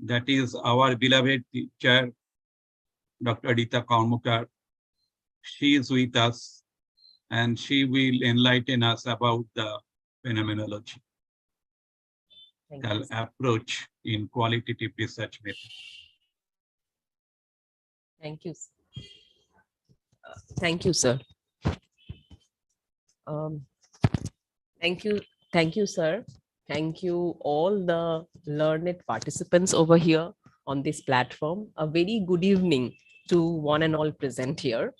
that is our beloved teacher, Dr. Adita Kaumukar. She is with us and she will enlighten us about the phenomenology, the approach in qualitative research method. Thank you. Thank you, sir. Thank you, sir. Thank you, all the learned participants over here on this platform. A very good evening to one and all present here.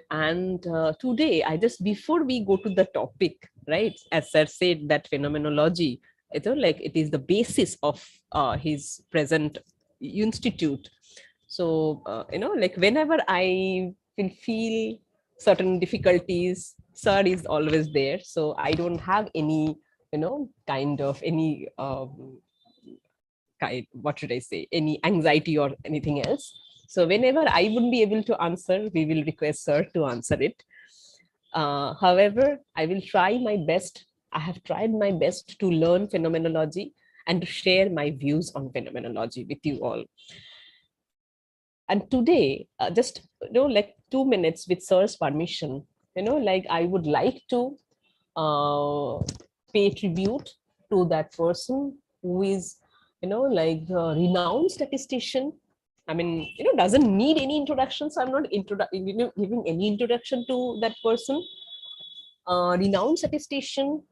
And today, before we go to the topic, right, as sir said, that phenomenology, it is the basis of his present institute. So, whenever I will feel certain difficulties, sir is always there. So I don't have any, kind of any, what should I say, any anxiety or anything else. So whenever I wouldn't be able to answer, we will request sir to answer it. However, I will try my best. I have tried my best to learn phenomenology and to share my views on phenomenology with you all. And today, just, like 2 minutes with sir's permission, I would like to pay tribute to that person who is, the renowned statistician. I mean, doesn't need any introduction. So I'm not giving any introduction to that person. Renowned statistician,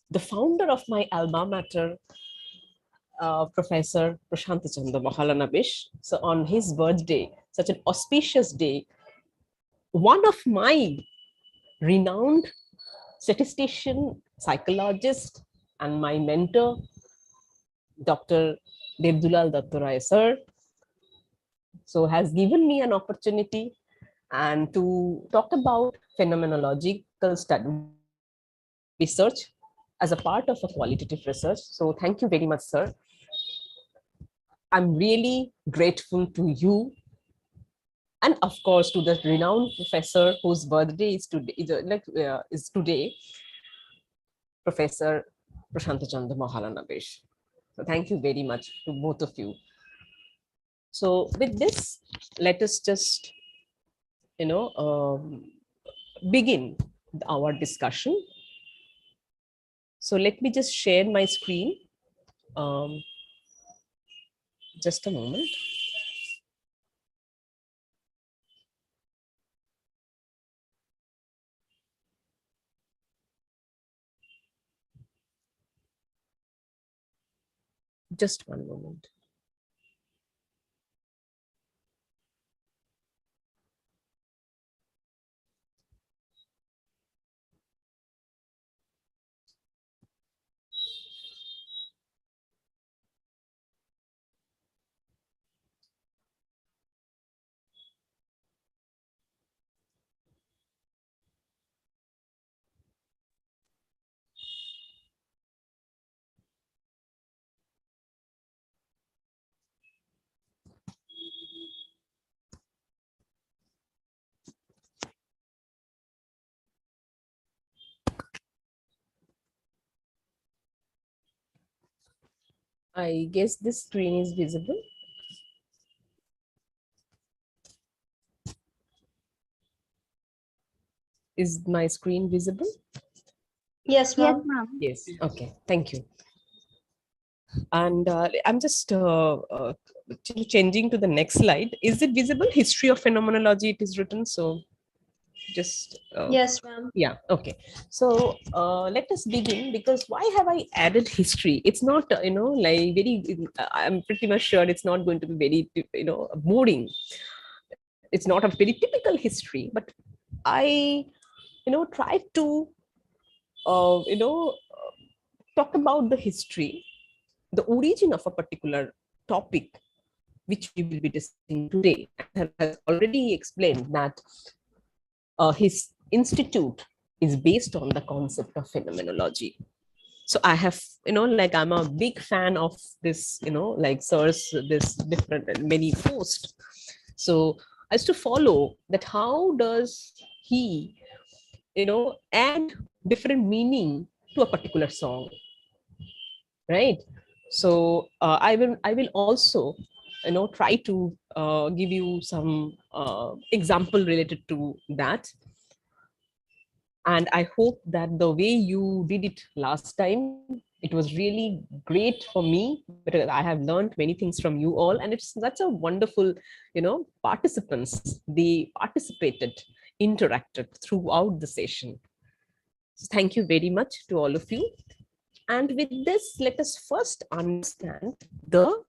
the founder of my alma mater, Professor Prashant Chandra Mahalanabish. So on his birthday, such an auspicious day, one of my renowned statistician, psychologist, and my mentor, Dr. Devdulal Dattoray sir, so has given me an opportunity and to talk about phenomenological study research as a part of a qualitative research. So thank you very much, sir. I'm really grateful to you, and of course to the renowned professor whose birthday is today, Professor Prashant Chandra Mahalanabish. So thank you very much to both of you. So with this, let us just, begin our discussion. So let me just share my screen. Just a moment. Just one moment. I guess this screen is visible. Is my screen visible? Yes, ma'am. Yes. Okay. Thank you. And I'm just changing to the next slide. Is it visible? History of phenomenology, it is written. So just yes, ma'am. Yeah. Okay. So let us begin, because why have I added history? It's not, like very, I'm pretty much sure it's not going to be very, boring. It's not a very typical history, but I, try to, talk about the history, the origin of a particular topic, which we will be discussing today. And has already explained that his institute is based on the concept of phenomenology. So I have, I'm a big fan of this, sir's, this different many posts. So as to follow that, how does he, add different meaning to a particular song, right? So I will also, try to give you some example related to that. And I hope that the way you did it last time, it was really great for me, because I have learned many things from you all, and it's such a wonderful, participants. They participated, interacted throughout the session. So thank you very much to all of you. And with this, let us first understand the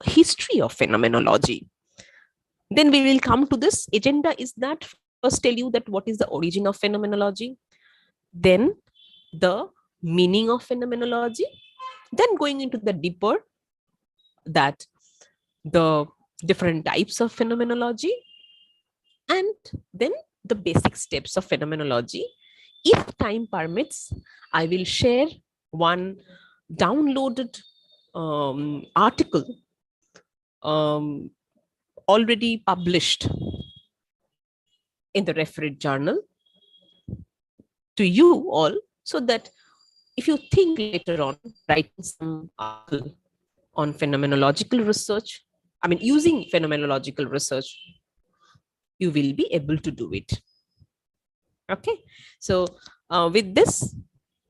history of phenomenology. Then we will come to this. Agenda is that first tell you that what is the origin of phenomenology, then the meaning of phenomenology, then going into the deeper, that the different types of phenomenology, and then the basic steps of phenomenology. If time permits, I will share one downloaded article already published in the Rprit journal to you all, so that if you think later on writing some article on phenomenological research, I mean using phenomenological research, you will be able to do it. Okay, so with this,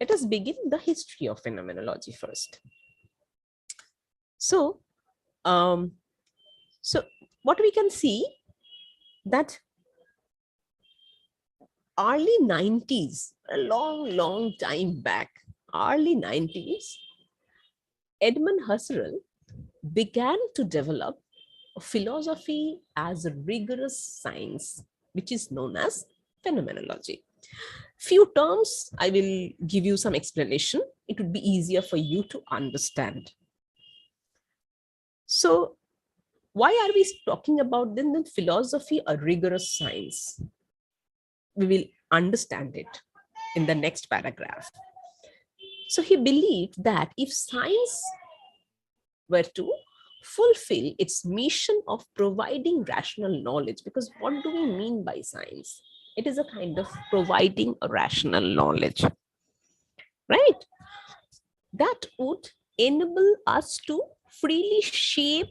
let us begin the history of phenomenology first. So so what we can see, that early 90s, a long time back, early 90s, Edmund Husserl began to develop a philosophy as a rigorous science, which is known as phenomenology. Few terms, I will give you some explanation. It would be easier for you to understand. So why are we talking about then the philosophy, a rigorous science? We will understand it in the next paragraph. So he believed that if science were to fulfill its mission of providing rational knowledge, because what do we mean by science? It is a kind of providing a rational knowledge, right? That would enable us to freely shape,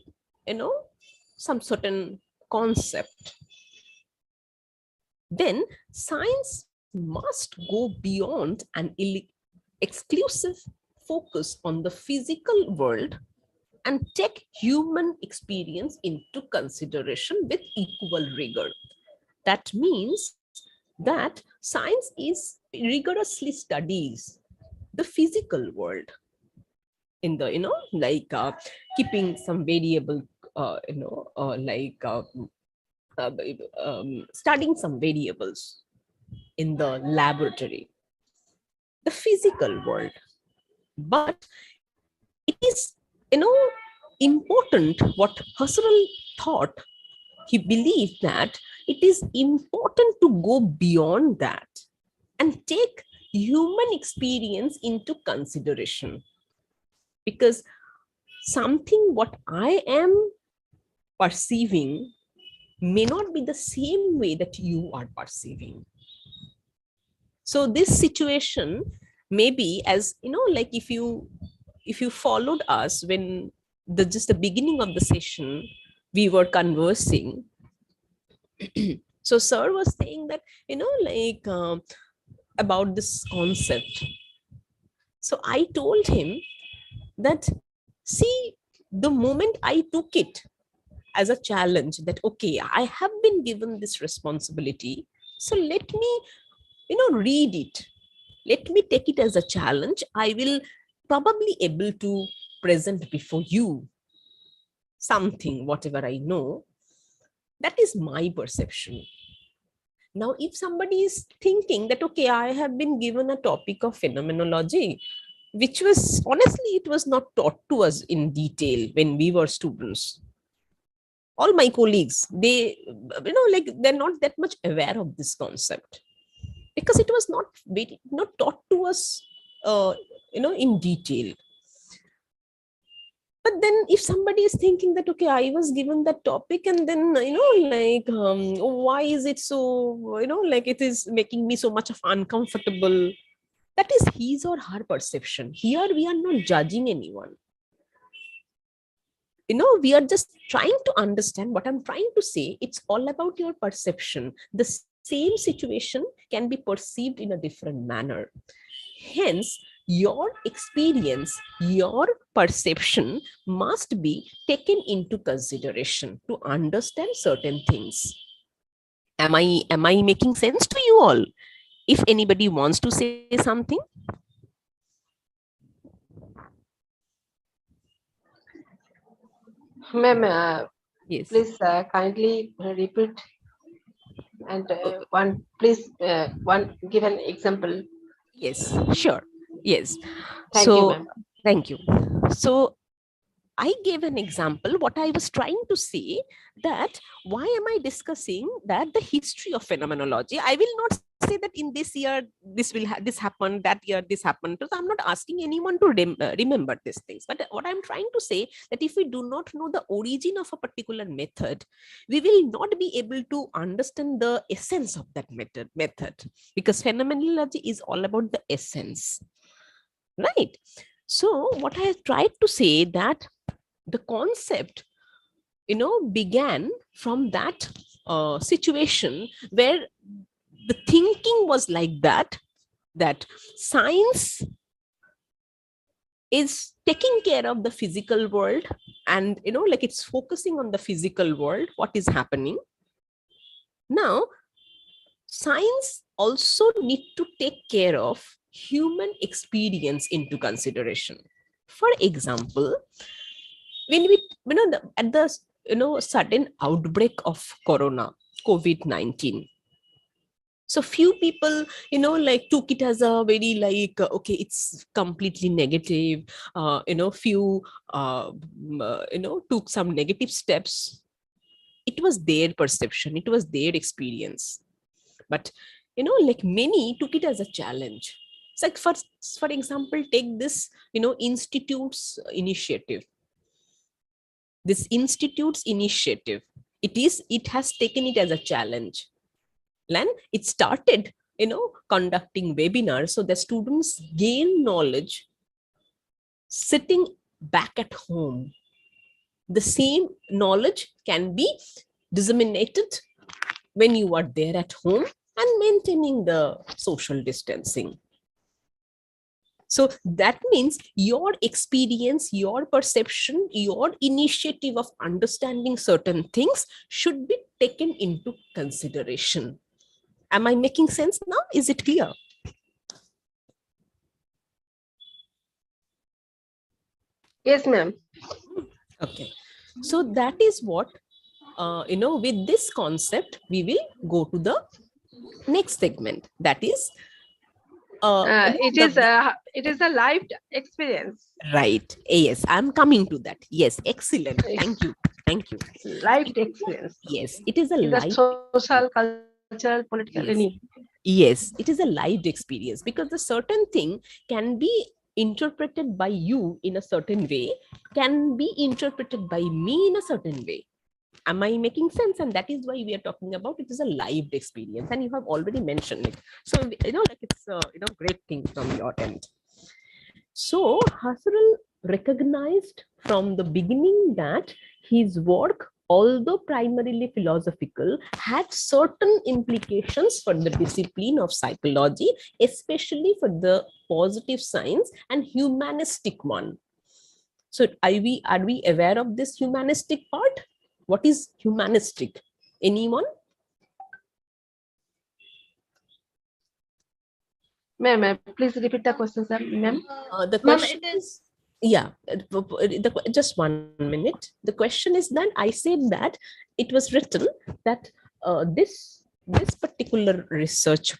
some certain concept. Then science must go beyond an exclusive focus on the physical world and take human experience into consideration with equal rigor. That means that science is rigorously studies the physical world in the, like keeping some variable, studying some variables in the laboratory, the physical world. But it is, important what Husserl thought. He believed that it is important to go beyond that and take human experience into consideration, because something what I am perceiving may not be the same way that you are perceiving. So this situation may be, as like if you followed us when just the beginning of the session, we were conversing. So sir was saying that, about this concept. So I told him that, see, the moment I took it as a challenge, that okay, I have been given this responsibility, so let me read it, let me take it as a challenge. I will probably able to present before you something, whatever I know. That is my perception. Now if somebody is thinking that okay, I have been given a topic of phenomenology, which was honestly, it was not taught to us in detail when we were students. All my colleagues, they, like they're not that much aware of this concept, because it was not taught to us in detail. But then if somebody is thinking that okay, I was given that topic, and then why is it so, like it is making me so much of uncomfortable, That is his or her perception. Here we are not judging anyone. We are just trying to understand. What I'm trying to say, it's all about your perception. The same situation can be perceived in a different manner. Hence, your experience, your perception must be taken into consideration to understand certain things. Am I making sense to you all? If anybody wants to say something. Ma'am, Yes. please kindly repeat and please give an example. Yes, sure. Yes. Thank you, So, ma'am. thank you. So, I gave an example. What I was trying to say, that why am I discussing that the history of phenomenology? I will not say that in this year this happened, that year this happened. So I'm not asking anyone to remember these things. But what I'm trying to say, that if we do not know the origin of a particular method, we will not be able to understand the essence of that method. Because phenomenology is all about the essence, right? So what I tried to say, that the concept began from that situation where the thinking was like that science is taking care of the physical world, and like it's focusing on the physical world, what is happening now. Science also need to take care of human experience into consideration. For example, when we at the sudden outbreak of COVID-19, so few people like took it as a very like okay, it's completely negative. Few took some negative steps. It was their perception, it was their experience. But like many took it as a challenge. It's like, for example, take this institute's initiative. This institute's initiative, it has taken it as a challenge, and it started conducting webinars so the students gain knowledge sitting back at home. The same knowledge can be disseminated when you are there at home and maintaining the social distancing. So that means your experience, your perception, your initiative of understanding certain things should be taken into consideration. Am I making sense now? Is it clear? Yes, ma'am. Okay. So that is what, with this concept, we will go to the next segment. That is, It is a lived experience. right. Yes, I'm coming to that. Yes, excellent. Thank you. Thank you. Lived experience. Yes, it is a It's live. social, cultural, political, Yes. any. Yes, it is a lived experience, because a certain thing can be interpreted by you in a certain way, can be interpreted by me in a certain way. Am I making sense? And that is why we are talking about it is a lived experience, and you have already mentioned it. So like it's a great thing from your end. So Husserl recognized from the beginning that his work, although primarily philosophical, had certain implications for the discipline of psychology, especially for the positive science and humanistic one. So are we aware of this humanistic part? What is humanistic? Anyone? Ma'am, please repeat the question, sir. Ma'am. The Ma'am, question it is. yeah, just 1 minute. The question is that I said that it was written that this particular research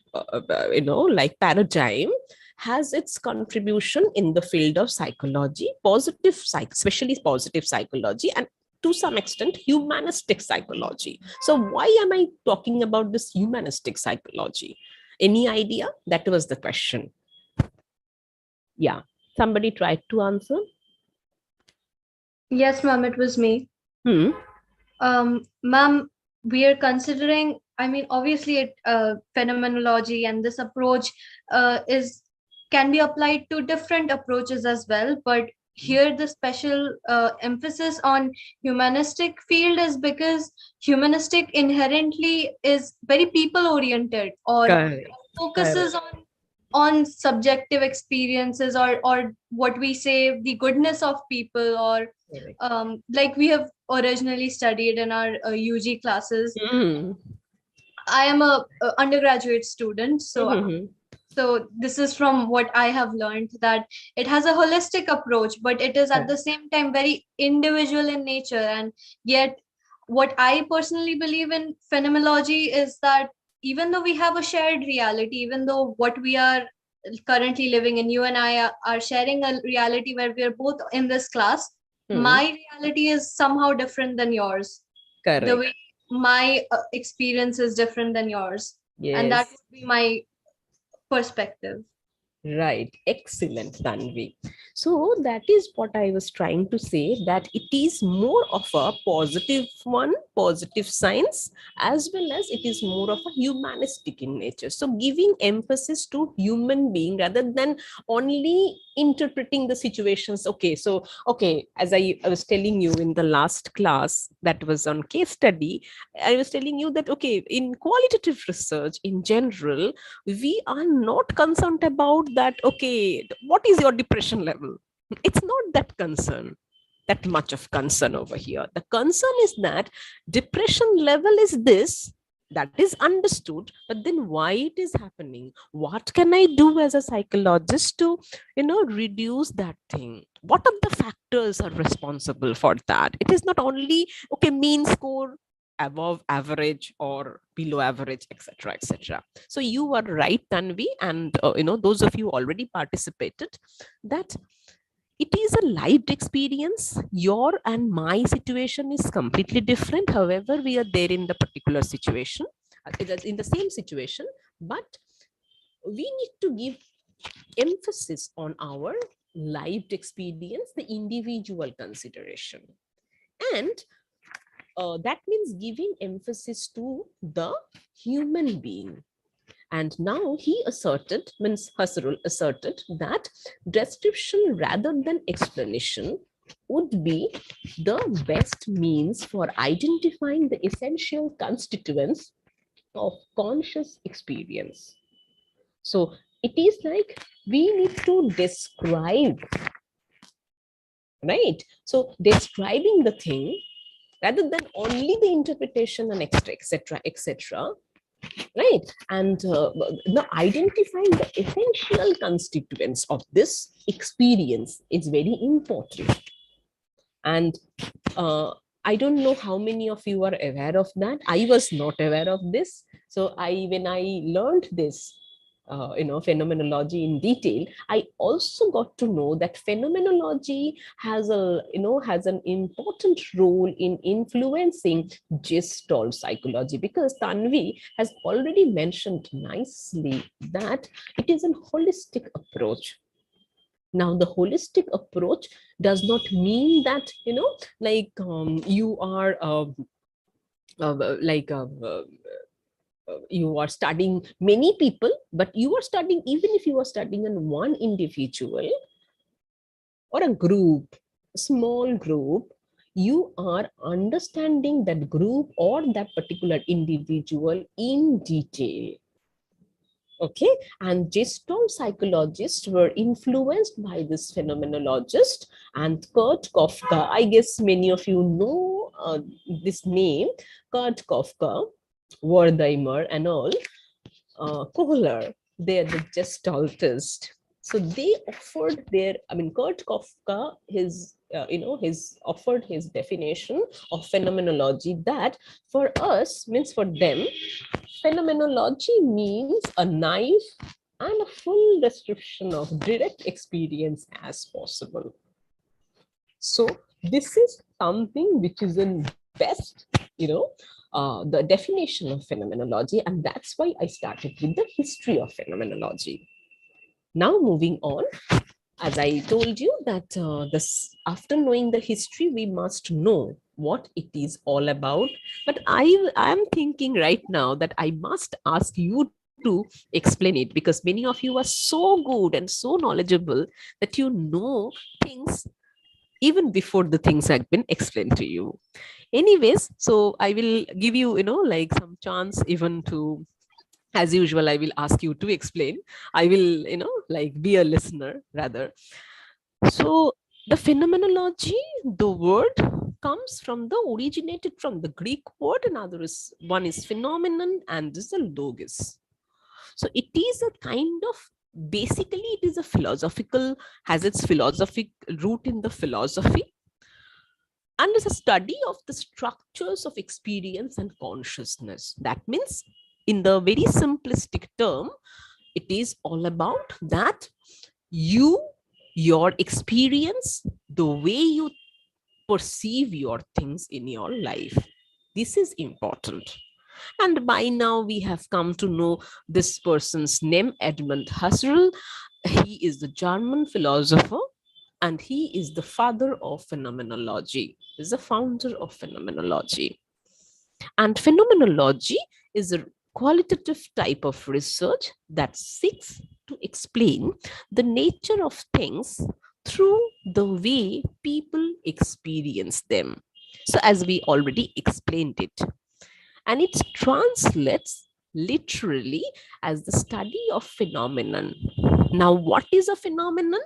like paradigm has its contribution in the field of psychology, especially positive psychology, and to some extent humanistic psychology. So why am I talking about this humanistic psychology? Any idea? That was the question. Yeah, somebody tried to answer. Yes, ma'am, it was me. Hmm. Ma'am, we are considering, I mean, obviously, phenomenology and this approach is can be applied to different approaches as well. But here the special emphasis on humanistic field is because humanistic inherently is very people oriented, or Correct. focuses on subjective experiences, or what we say the goodness of people, or Correct. like we have originally studied in our UG classes. Mm. I am a undergraduate student, Mhm. so this is from what I have learned, that it has a holistic approach, but it is at the same time very individual in nature. And yet, what I personally believe in phenomenology is that even though we have a shared reality, even though what we are currently living in, you and I are sharing a reality where we are both in this class, Mm. my reality is somehow different than yours. The Correct. way my experience is different than yours. And that Yes. would be my perspective. Right. Excellent, Tanvi. So that is what I was trying to say, that it is more of a positive one, positive science, as well as it is more of a humanistic in nature. So giving emphasis to human being rather than only interpreting the situations. Okay, so, okay, as I was telling you in the last class that was on case study, I was telling you that, okay, in qualitative research in general, we are not concerned about that. Okay, what is your depression level? It's not that concern, that much of concern over here. The concern is that depression level is this, that is understood, but then why it is happening, what can I do as a psychologist to reduce that thing, what are the factors are responsible for that. It is not only, okay, mean score above average or below average, etc., etc. So you are right, Tanvi, and those of you already participated, that it is a lived experience. Your and my situation is completely different. However, we are there in the particular situation, in the same situation, but we need to give emphasis on our lived experience, the individual consideration. And that means giving emphasis to the human being. And now he asserted, means Hasrul asserted, that description rather than explanation would be the best means for identifying the essential constituents of conscious experience. So it is like we need to describe, right? So describing the thing rather than only the interpretation and etc., etc., right? And now identifying the essential constituents of this experience is very important. And I don't know how many of you are aware of that. I was not aware of this. So when I learned this, phenomenology in detail, I also got to know that phenomenology has an important role in influencing gestalt psychology, because Tanvi has already mentioned nicely that it is a holistic approach. Now, the holistic approach does not mean that, you are like you are studying many people, but you are studying, even if you are studying in one individual or a group, small group, you are understanding that group or that particular individual in detail. Okay, and Gestalt psychologists were influenced by this phenomenologist, and Kurt Kafka. I guess many of you know this name, Kurt Kafka, Wertheimer, and all. Kohler, they're the gestaltist. So they offered their, Kurt Kafka, his offered his definition of phenomenology, that for us, means for them, phenomenology means a knife and a full description of direct experience as possible. So this is something which is in best, the definition of phenomenology, and that's why I started with the history of phenomenology. Now moving on, as I told you that this, after knowing the history, we must know what it is all about. But I am thinking right now that I must ask you to explain it, because many of you are so good and so knowledgeable that you know things even before the things have been explained to you. Anyways, so I will give you, like some chance even to, as usual, I will ask you to explain. I will, like be a listener rather. So the phenomenology, the word comes from the originated from the Greek word, and one is phenomenon and this is a logos. So it is a kind of, basically it is a philosophical, has its philosophic root in the philosophy, and is a study of the structures of experience and consciousness. That means, in the very simplistic term, it is all about that your experience, the way you perceive your things in your life. This is important. And by now we have come to know this person's name, Edmund Husserl. He is the German philosopher and he is the father of phenomenology. He's the founder of phenomenology. And phenomenology is a qualitative type of research that seeks to explain the nature of things through the way people experience them. So, as we already explained it, and it translates literally as the study of phenomenon. Now, what is a phenomenon?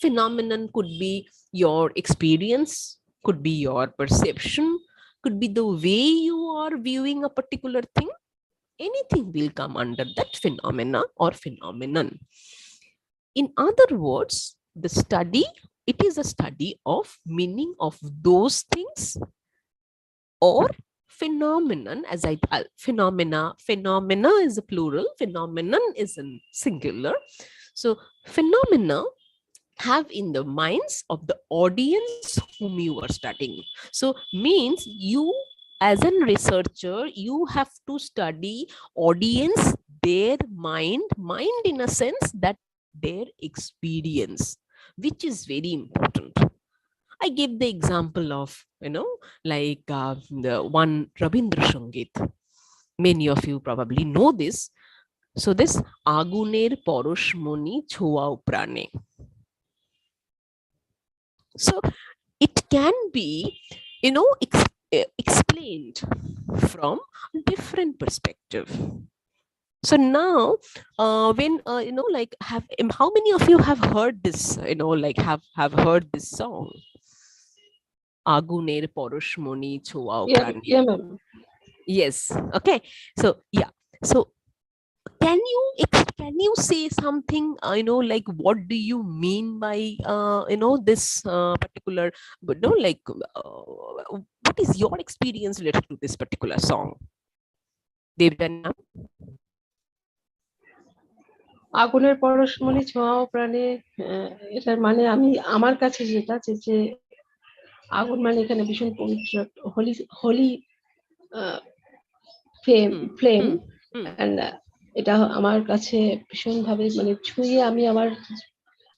Phenomenon could be your experience, could be your perception, could be the way you are viewing a particular thing. Anything will come under that phenomena or phenomenon. In other words, it is a study of meaning of those things or phenomenon, phenomena is a plural, phenomenon is in singular. So phenomena have in the minds of the audience whom you are studying. So means you, as a researcher, you have to study audience, their mind in a sense that their experience, which is very important. I give the example of, like the one Rabindra Sangeet. Many of you probably know this. So this Aguner Poroshmoni Choao Prane. So it can be, explained from different perspective. So now, when how many of you have heard this? Have heard this song? Aguner Poroshmoni Choao Prane. Yeah, ma'am. Yes. Okay. So yeah. So can you say something? Like what do you mean by this particular? But no, like what is your experience related to this particular song? Devjani ma'am? আগুনের পরশমণি ছোঁয়াও প্রাণে, এটার মানে আমি আমার কাছে যেটা যে আগুন মানে এখানে ভীষণ পবিত্র, হোলি হোলি ফ্লেম, এন্ড এটা আমার কাছে ভীষণ ভাবে মানে ছুঁয়ে আমি আমার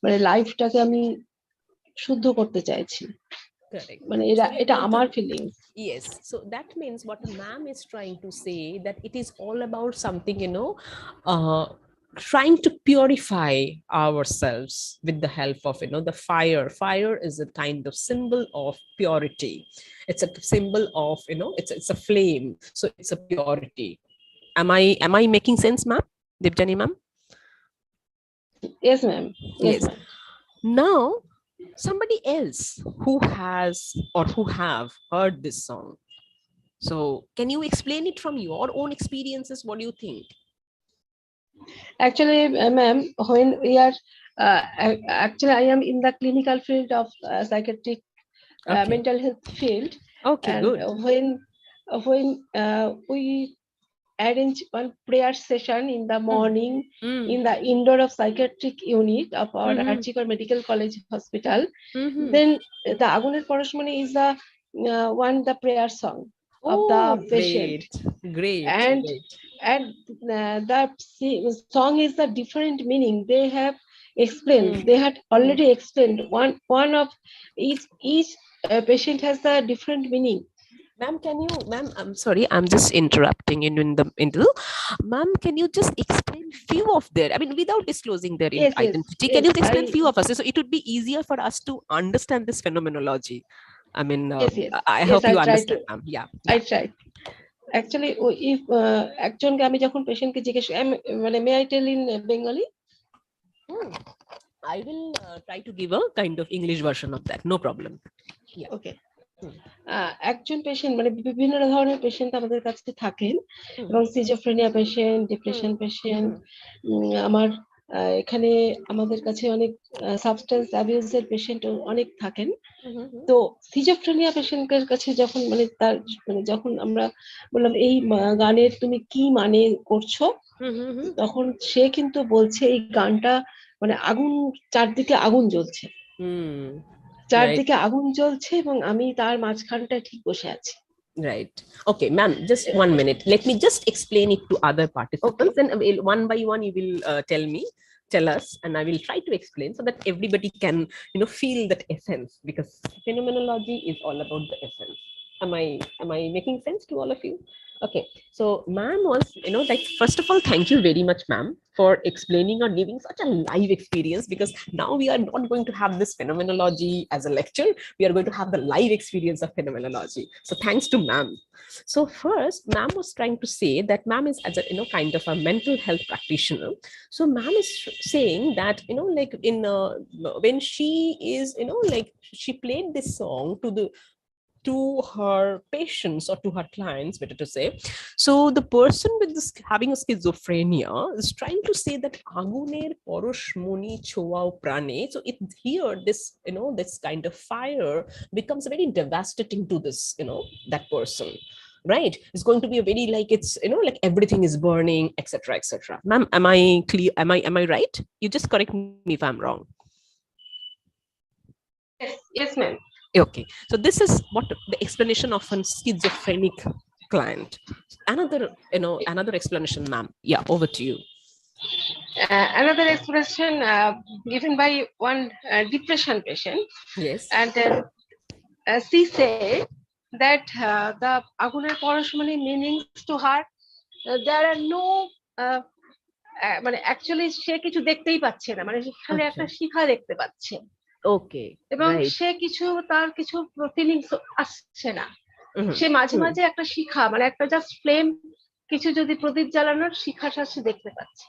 মানে লাইফটাকে আমি শুদ্ধ করতে চাইছি। Correct. মানে So you এটা want আমার to- feelings. Yes. So that means what a ma'am is trying to say, that it is all about something, trying to purify ourselves with the help of, the fire. Fire is a kind of symbol of purity. It's a symbol of, it's a flame. So it's a purity. Am I making sense, ma'am? Devjani ma'am? Yes, ma'am. Yes. Now, somebody else who has or who have heard this song. So can you explain it from your own experiences? What do you think? Actually, ma'am, when we are actually I am in the clinical field of psychiatric Okay. mental health field. Okay, And good. when we arrange one prayer session in the morning in the indoor of psychiatric unit of our Rprit Medical College Hospital, then the Aguner Poroshmoni is the the prayer song of the patient. Great. And the song is a different meaning. They have explained. They had already explained one of each patient has a different meaning. Ma'am, ma'am, I'm sorry, I'm just interrupting in the middle. Ma'am, can you just explain few of their, I mean, without disclosing their Yes, identity, can yes. you just explain few of us? So it would be easier for us to understand this phenomenology. I mean, I Yes, hope you I'll try understand, to. ma'am. Yeah. I try. Actually, if একজনকে আমি যখন পেশেন্টকে জিজ্ঞেস মানে may I tell in Bengali I will try to give a kind of English version of that. No problem. Yeah. ওকে একজন patient মানে বিভিন্ন ধরনের পেশেন্ট আমাদের কাছে থাকেন এবং সিজোফ্রেনিয়া পেশেন্ট, ডিপ্রেশন পেশেন্ট, আমার এখানে আমাদের কাছে অনেক সাবস্টেন্স অ্যাবিউজের পেশেন্ট অনেক থাকেন। তো সিজোফ্রেনিয়া পেশেন্টের কাছে যখন মানে তার মানে যখন আমরা বললাম এই গানের তুমি কি মানে করছো, তখন সে কিন্তু বলছে এই গানটা মানে আগুন, চারদিকে আগুন জ্বলছে, চারদিকে আগুন জ্বলছে এবং আমি তার মাঝখানটায় ঠিক বসে আছি। Right. Okay, ma'am, just 1 minute. Let me just explain it to other participants, and one by one you will tell us, and I will try to explain so that everybody can, feel that essence, because phenomenology is all about the essence. Am I making sense to all of you? Okay, so ma'am was, like, first of all, thank you very much, ma'am, for explaining or giving such a live experience, because now we are not going to have this phenomenology as a lecture. We are going to have the live experience of phenomenology. So thanks to ma'am. So first, ma'am was trying to say that ma'am is as a, kind of a mental health practitioner. So ma'am is saying that, like when she is, like she played this song to her patients or to her clients, better to say. So the person with this having a schizophrenia is trying to say that aguner porosh moni choao prane. So it here this, this kind of fire becomes very devastating to this, that person. Right, it's going to be a very, like, it's, like everything is burning, etc., etc. Ma'am, am I clear? Am I right? You just correct me if I'm wrong. Yes, ma'am. Okay, so this is what the explanation of a schizophrenic client. Another explanation, ma'am. Yeah, over to you. Another explanation given by one depression patient. Yes. And she said that the aguner porosmani meanings to her, there are no মানে actually সে কিছু দেখতেই পাচ্ছে না, মানে খালি একটা শিখা দেখতে পাচ্ছে। ওকে, এবং সে কিছু তার কিছু ফিলিংস আসছে না, সে মাঝে মাঝে একটা শিখা মানে একটা জাস্ট ফ্লেম, কিছু যদি প্রদীপ জ্বালানোর শিখা সে দেখতে পাচ্ছে,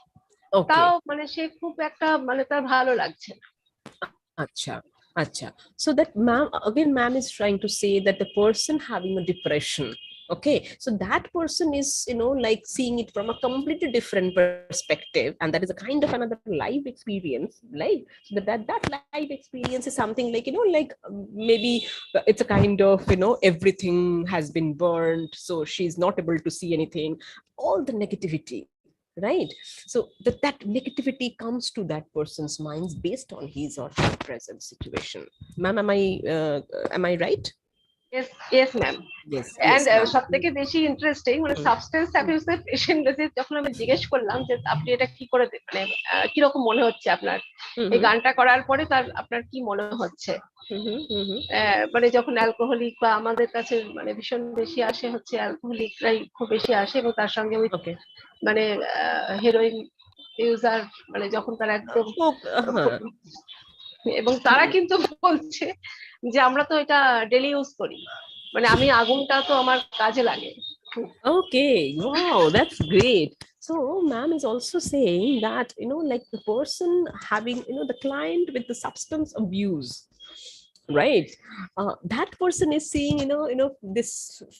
তাও মানে সে খুব একটা মানে তার ভালো লাগছে না। আচ্ছা, acha. So that ma'am is trying to say that the person having a depression, okay, so that person is, like seeing it from a completely different perspective, and that is a kind of another live experience, right? So that live experience is something like, like maybe it's a kind of, everything has been burned, so she's not able to see anything, all the negativity, right? So that negativity comes to that person's minds based on his or her present situation. Ma'am, am I right? Yes, ma'am. Yes, and সবথেকে বেশি interesting মানে substance অ্যাবিউজের পেশেন্টদের যখন আমি জিজ্ঞেস করলাম যে আপনি এটা কি করে মানে কি রকম মনে হচ্ছে আপনার এই গানটা করার পরে, তার আপনার কি মনে হচ্ছে, মানে যখন অ্যালকোহলিক বা আমাদের কাছে মানে ভীষণ বেশি আসে হচ্ছে অ্যালকোহলিকরাই খুব বেশি আসে, এবং তার সঙ্গে ওই মানে হেরোইন ইউজার, মানে যখন তারা একদম, এবং তারা কিন্তু বলছে যে আমরা তো এটা ডেলি ইউজ করি, মানে আমি আগুনটা তো আমার কাজে লাগে। Okay, wow, that's great. So ma'am is also saying that, like the person having, the client with the substance abuse, right, that person is seeing, this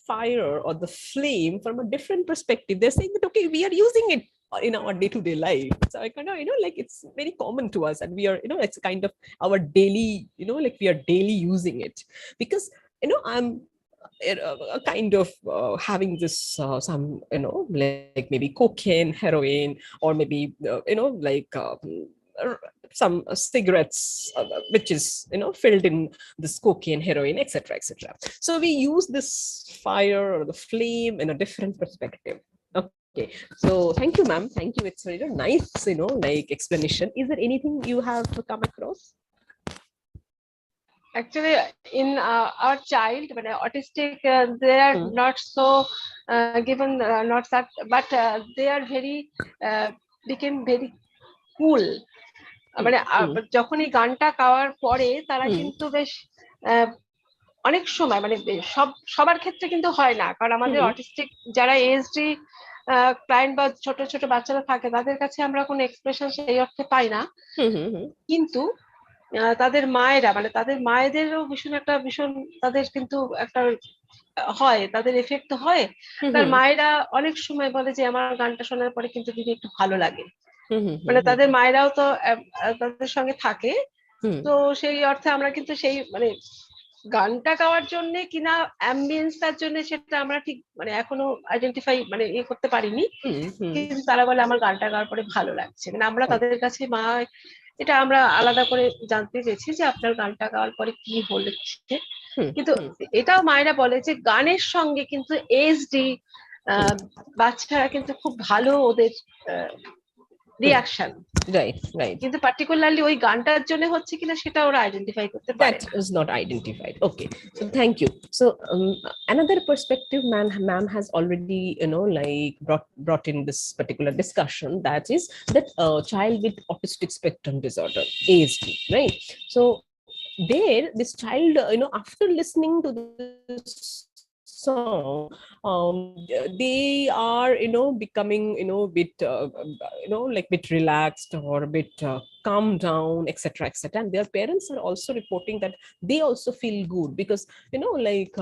fire or the flame from a different perspective. They're saying that, okay, we are using it in our day-to-day life, so I kind of, like it's very common to us, and we are, it's kind of our daily, like we are daily using it, because, I'm a kind of having this some, like maybe cocaine, heroin, or maybe like some cigarettes, which is, filled in this cocaine, heroin, etc., etc. So we use this fire or the flame in a different perspective. Okay, so thank you, ma'am. Thank you. It's a nice, like explanation. Is there anything you have come across? Actually, in our child, when autistic, they are not so given, not that, but they are very became very cool. মানে যখন এই গানটা গাওয়ার পরে তারা কিন্তু বেশ অনেক সময় মানে সবার ক্ষেত্রে কিন্তু হয় না, কারণ আমাদের অটিস্টিক যারা এএসডি ক্লায়েন্ট বা ছোট ছোট বাচ্চারা থাকে তাদের কাছে আমরা কোনো এক্সপ্রেশন সেই অর্থে পাই না, কিন্তু তাদের মায়েরা মানে তাদের মায়েদেরও ভীষণ তাদের কিন্তু একটা হয়, তাদের এফেক্ট হয়। তার মায়েরা অনেক সময় বলে যে আমার গানটা শোনার পরে কিন্তু দিদি একটু ভালো লাগে, মানে তাদের মায়েরাও তো তাদের সঙ্গে থাকে। তো সেই অর্থে আমরা কিন্তু সেই মানে গানটা গাওয়ার জন্য কিনা অ্যাম্বিয়েন্সটার জন্য সেটা আমরা ঠিক মানে এখনো আইডেন্টিফাই মানে করতে পারিনি, কিন্তু তারা বলে আমার গানটা গাওয়ার পরে ভালো লাগছে, মানে আমরা তাদের কাছে মা এটা আমরা আলাদা করে জানতে পেরেছি যে আপনার গানটা গাওয়ার পরে কি হচ্ছে। কিন্তু এটাও মায়েরা বলে যে গানের সঙ্গে কিন্তু এসডি বাচ্চারা কিন্তু খুব ভালো ওদের রিঅ্যাকশন, কিন্তু পার্টিকুলারলি ওই গানটার জন্য হচ্ছে কিনা সেটা ওরা আইডেন্টিফাই করতে পারে that is not identified. Okay, so thank you. So another perspective ma'am has already like brought in this particular discussion, that is that child with autistic spectrum disorder, ASD, right? So there this child after listening to this song, they are becoming bit like bit relaxed or a bit calm down, etc., etc., and their parents are also reporting that they also feel good, because like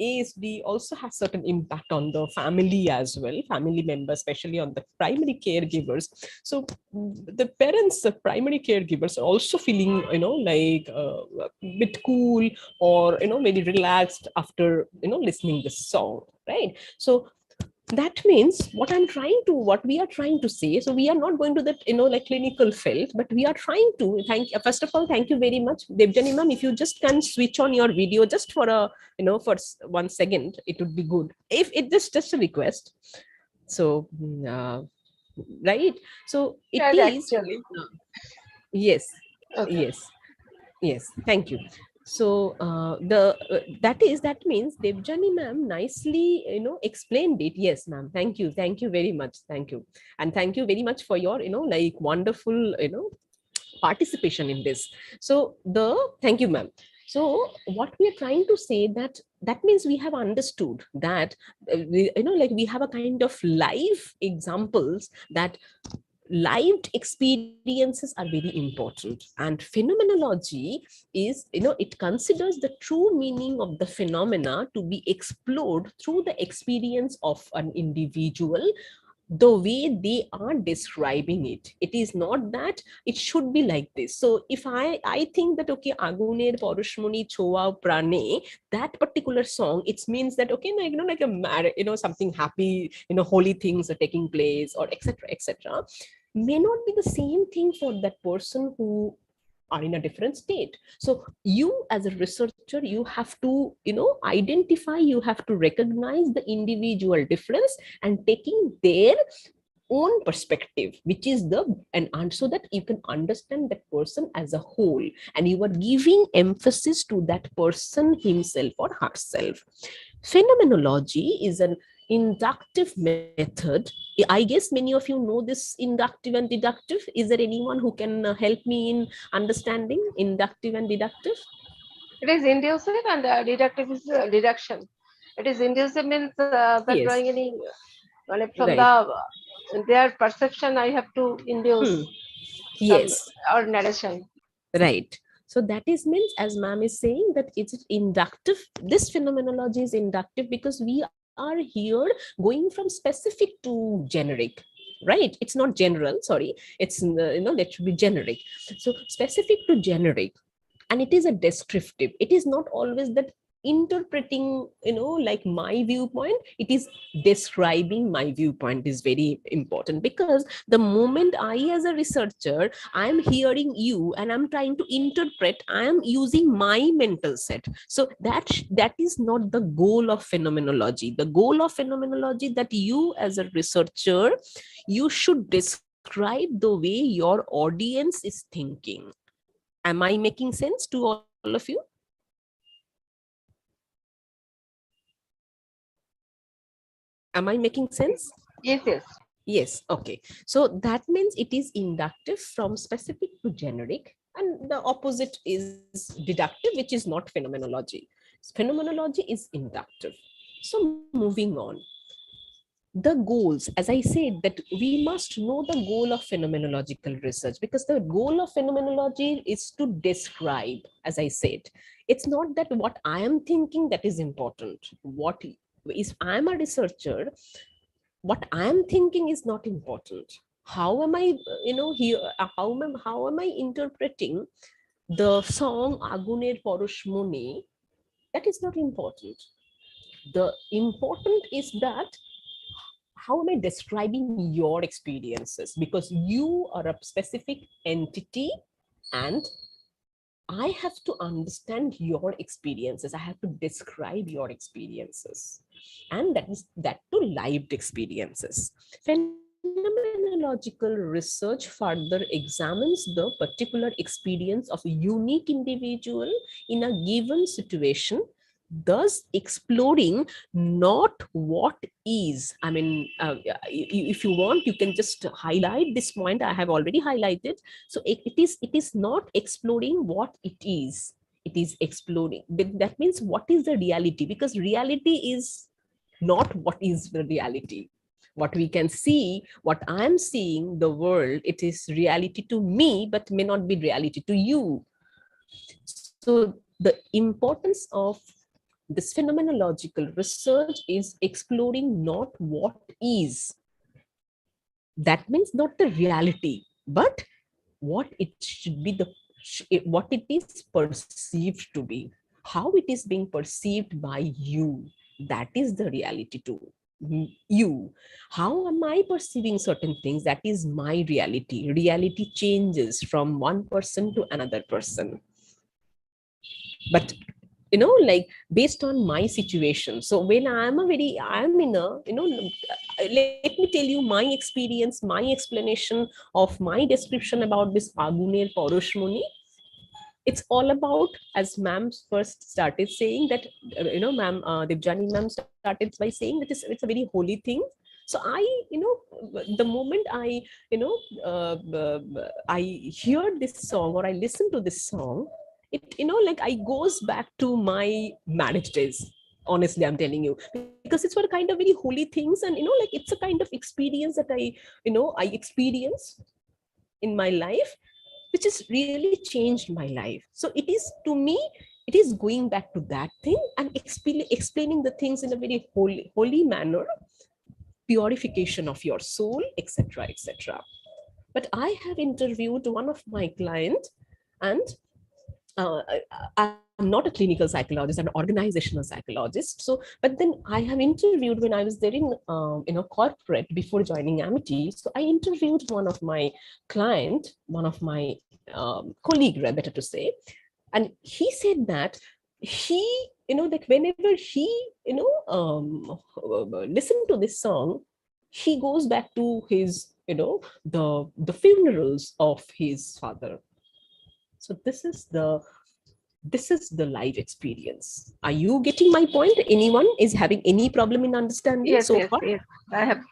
ASD also has certain impact on the family as well, family members, especially on the primary caregivers. So the parents, the primary caregivers are also feeling like a bit cool or very relaxed after listening this song, right? So that means what we are trying to say, so we are not going to that like clinical field, but we are trying to first of all, thank you very much, Devjani ma'am. If you just can switch on your video just for a for 1 second, it would be good, if it just a request. So right, so it is actually. Yes. Okay. Yes, thank you. So that means Devjani ma'am nicely explained it. Yes ma'am, thank you very much, thank you, and thank you very much for your like wonderful participation in this. So thank you ma'am. So what we are trying to say, that means we have understood that like we have a kind of live examples, that lived experiences are very important, and phenomenology is it considers the true meaning of the phenomena to be explored through the experience of an individual, the way they are describing it. It is not that it should be like this. So if I think that okay, aguner poroshmoni choa prane, that particular song, it means that okay, like a something happy, holy things are taking place, or etc., etc., may not be the same thing for that person who are in a different state. So you as a researcher, you have to identify, you have to recognize the individual difference and taking their own perspective, which is and so that you can understand that person as a whole, and you are giving emphasis to that person himself or herself. Phenomenology is an inductive method. I guess many of you know this inductive and deductive. Is there anyone who can help me in understanding inductive and deductive? It is inducive and deductive is deduction. It is inducive means that Yes. drawing any from Right. their perception I have to induce Yes, or narration. right. So that is means, as ma'am is saying, that it's inductive. This phenomenology is inductive because we are here going from specific to generic, right? It's not general, sorry, it's that should be generic. So specific to generic, and it is a descriptive. It is not always that interpreting like my viewpoint, it is describing my viewpoint is very important, because the moment I as a researcher, I am hearing you and I'm trying to interpret, I am using my mental set. So that is not the goal of phenomenology. The goal of phenomenology, that you as a researcher, you should describe the way your audience is thinking. Am I making sense to all of you? Am I making sense? Yes, yes. Yes, okay. So that means it is inductive from specific to generic, and the opposite is deductive, which is not phenomenology. Phenomenology is inductive. So moving on. The goals, as I said, that we must know the goal of phenomenological research, because the goal of phenomenology is to describe, as I said. It's not that what I am thinking that is important. What is, I'm a researcher, what I am thinking is not important. How am I, here, how am I interpreting the song Aguner Poroshmoni? That is not important. The important is that how am I describing your experiences? Because you are a specific entity, and I have to understand your experiences. I have to describe your experiences. And that is that to lived experiences. Phenomenological research further examines the particular experience of a unique individual in a given situation, thus exploring not what is. I mean, if you want, you can just highlight this point. I have already highlighted. So it is not exploring what it is. It is exploring. That means what is the reality? Because reality is not what is the reality. What we can see, what I'm seeing, the world, it is reality to me, but may not be reality to you. So the importance of this phenomenological research is exploring not what is. That means not the reality, but what it should be, what it is perceived to be, how it is being perceived by you. That is the reality to you. How am I perceiving certain things? That is my reality. Reality changes from one person to another person. But like based on my situation. So when I'm in a, let me tell you my experience, my explanation of my description about this Aguner Poroshmoni. It's all about, as ma'am first started saying that, ma'am, Devjani ma'am started by saying that it's a very holy thing. So I, the moment I, I hear this song or I listen to this song, it, like I goes back to my marriage days. Honestly, I'm telling you, because it's for a kind of very holy things, and like it's a kind of experience that I experience in my life, which has really changed my life. So it is, to me, it is going back to that thing and explaining the things in a very holy manner, purification of your soul, etc., etc. But I have interviewed one of my clients, and I'm not a clinical psychologist, I'm an organizational psychologist. So, but then I have interviewed when I was there in a corporate before joining Amity. So I interviewed one of my client, one of my colleague, better to say, and he said that he, like whenever he, listen to this song, he goes back to his, the funerals of his father. So this is the live experience. Are you getting my point? Anyone is having any problem in understanding Yes, so yes, far? yes. I have.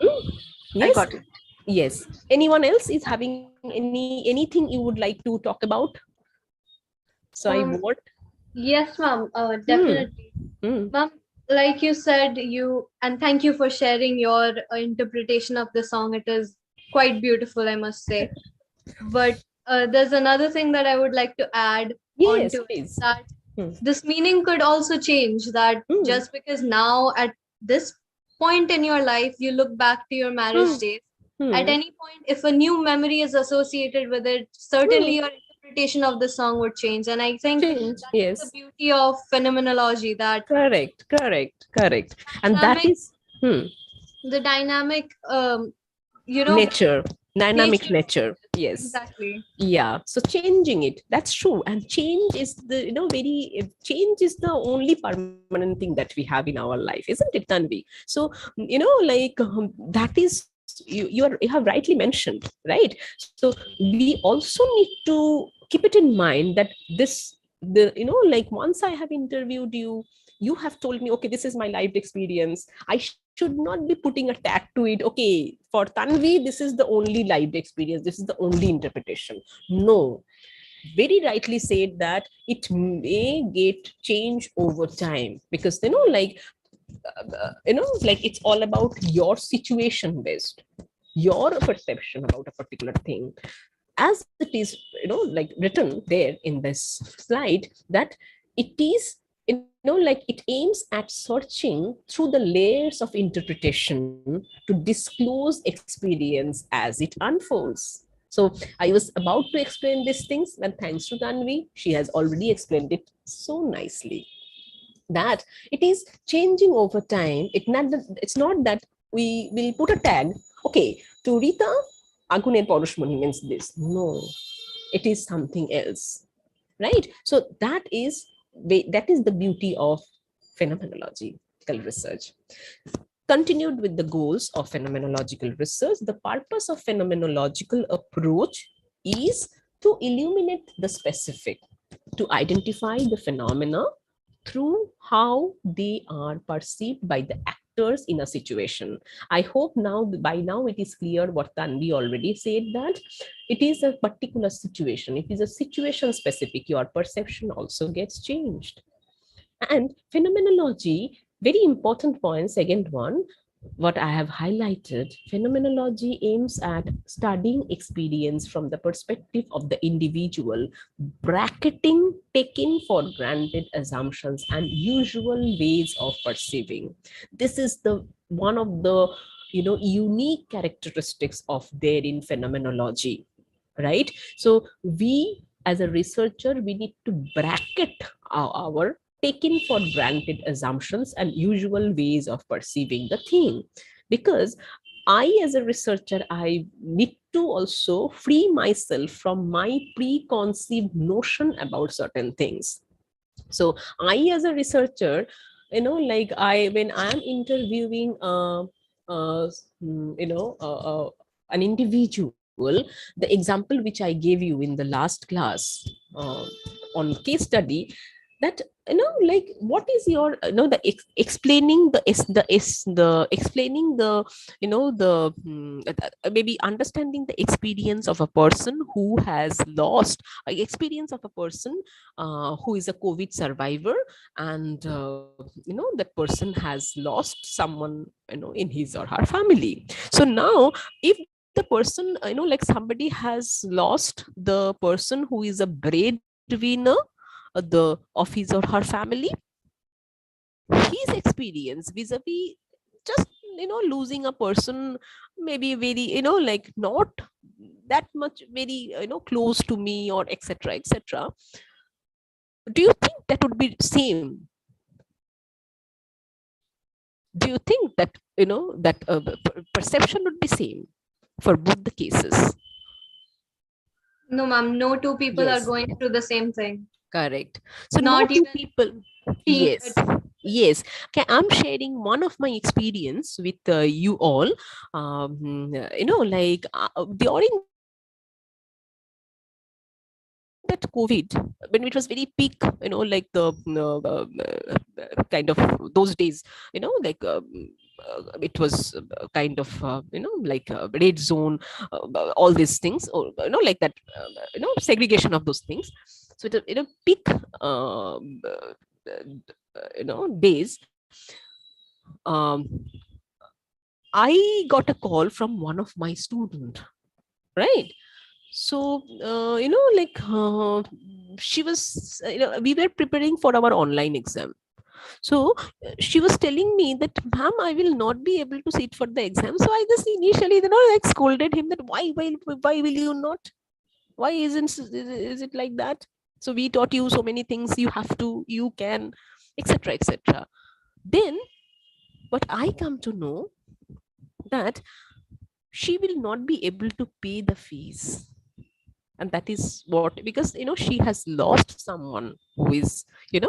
Yes. I got it. Yes. Anyone else is having anything you would like to talk about? So I want. Yes, ma'am. Definitely. Ma'am, like you said, and thank you for sharing your interpretation of the song. It is quite beautiful, I must say. But there's another thing that I would like to add Yes, onto it, please. that this meaning could also change. That just because now at this point in your life you look back to your marriage days, at any point, if a new memory is associated with it, certainly your interpretation of the song would change. And I think that's the beauty of phenomenology, that correct. And that is the dynamic nature, dynamic nature. Yes, exactly. Yeah, so changing it, that's true. And change is the, change is the only permanent thing that we have in our life, isn't it, Tanvi? So, like that is, you have rightly mentioned, right? So we also need to keep it in mind that this, like once I have interviewed you, you have told me, okay, this is my lived experience. I should not be putting a tag to it. Okay, for Tanvi, this is the only lived experience. This is the only interpretation. No, very rightly said that it may get changed over time, because like like it's all about your situation based, your perception about a particular thing, as it is like written there in this slide, that it is like it aims at searching through the layers of interpretation to disclose experience as it unfolds. So I was about to explain these things, and thanks to Tanvi, she has already explained it so nicely, that it is changing over time. It's not that we will put a tag, okay, to Rita, Aguner Porushmani means this. No, it is something else, right? So that is the beauty of phenomenological research. Continued with the goals of phenomenological research, the purpose of phenomenological approach is to illuminate the specific, to identify the phenomena through how they are perceived by the actors in a situation. I hope by now it is clear what Tanvi already said, that it is a particular situation. It is a situation specific. Your perception also gets changed. And phenomenology, very important point, second one, what I have highlighted, phenomenology aims at studying experience from the perspective of the individual, bracketing taking for granted assumptions and usual ways of perceiving. This is the one of the unique characteristics of there in phenomenology, right? So we as a researcher, we need to bracket our taken for granted assumptions and usual ways of perceiving the thing, because I as a researcher, I need to also free myself from my preconceived notion about certain things. So I as a researcher, like when I'm interviewing an individual, the example which I gave you in the last class on case study, that like what is your explaining the explaining the maybe understanding the experience of a person who has lost experience of a person who is a COVID survivor, and that person has lost someone in his or her family. So now if the person like somebody has lost the person who is a breadwinner of his or her family, his experience vis-a-vis just losing a person, maybe very like not that much very close to me, or etc etc, do you think that would be same? Do you think that that perception would be same for both the cases? No, ma'am, no two people Yes. are going through the same thing. Correct. So Not not two even people. Yes. Yes. Okay, I'm sharing one of my experience with you all. Like during that COVID, when it was very peak, like the kind of those days, like it was kind of like red zone, all these things, or like that segregation of those things. So it peak days, um, I got a call from one of my student, right? So like she was we were preparing for our online exam. So she was telling me that, ma'am, I will not be able to sit for the exam. So I just initially like scolded him that why will you not, why is it like that? So we taught you so many things, you have to, you can, etc etc. Then what I come to know, that she will not be able to pay the fees. And that is what, because she has lost someone who is the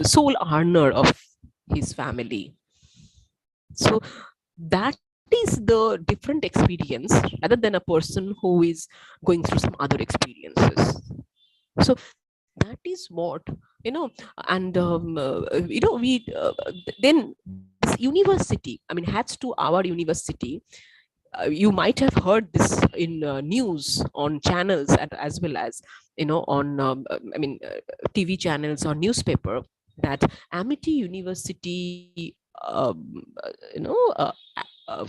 sole earner of his family. So that is the different experience other than a person who is going through some other experiences. So That is what, and we then this university, I mean, hats to our university. You might have heard this in news on channels, as well as on TV channels or newspaper, that Amity University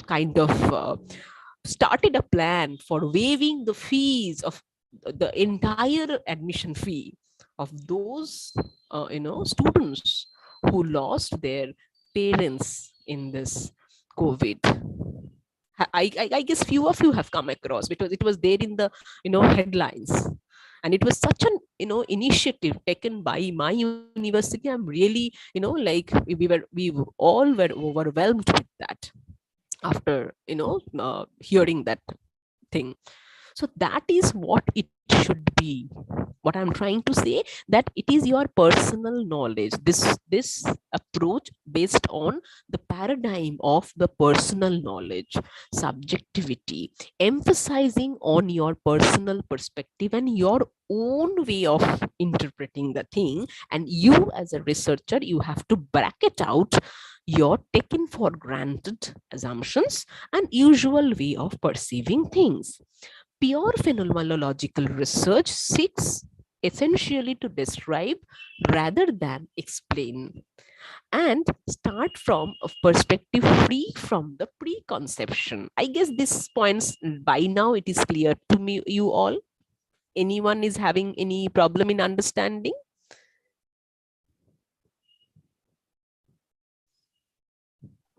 kind of started a plan for waiving the fees of the entire admission fee of those students who lost their parents in this COVID. I guess few of you have come across, because it was there in the headlines, and it was such an initiative taken by my university. I'm really like we all were overwhelmed with that after hearing that thing. So that is what it should be. What I'm trying to say, that it is your personal knowledge, this approach based on the paradigm of the personal knowledge, subjectivity, emphasizing on your personal perspective and your own way of interpreting the thing. And you as a researcher, you have to bracket out your taken for granted assumptions and usual way of perceiving things. Pure phenomenological research seeks essentially to describe rather than explain, and start from a perspective free from the preconception. I guess this points, by now it is clear to me, you all. Anyone is having any problem in understanding?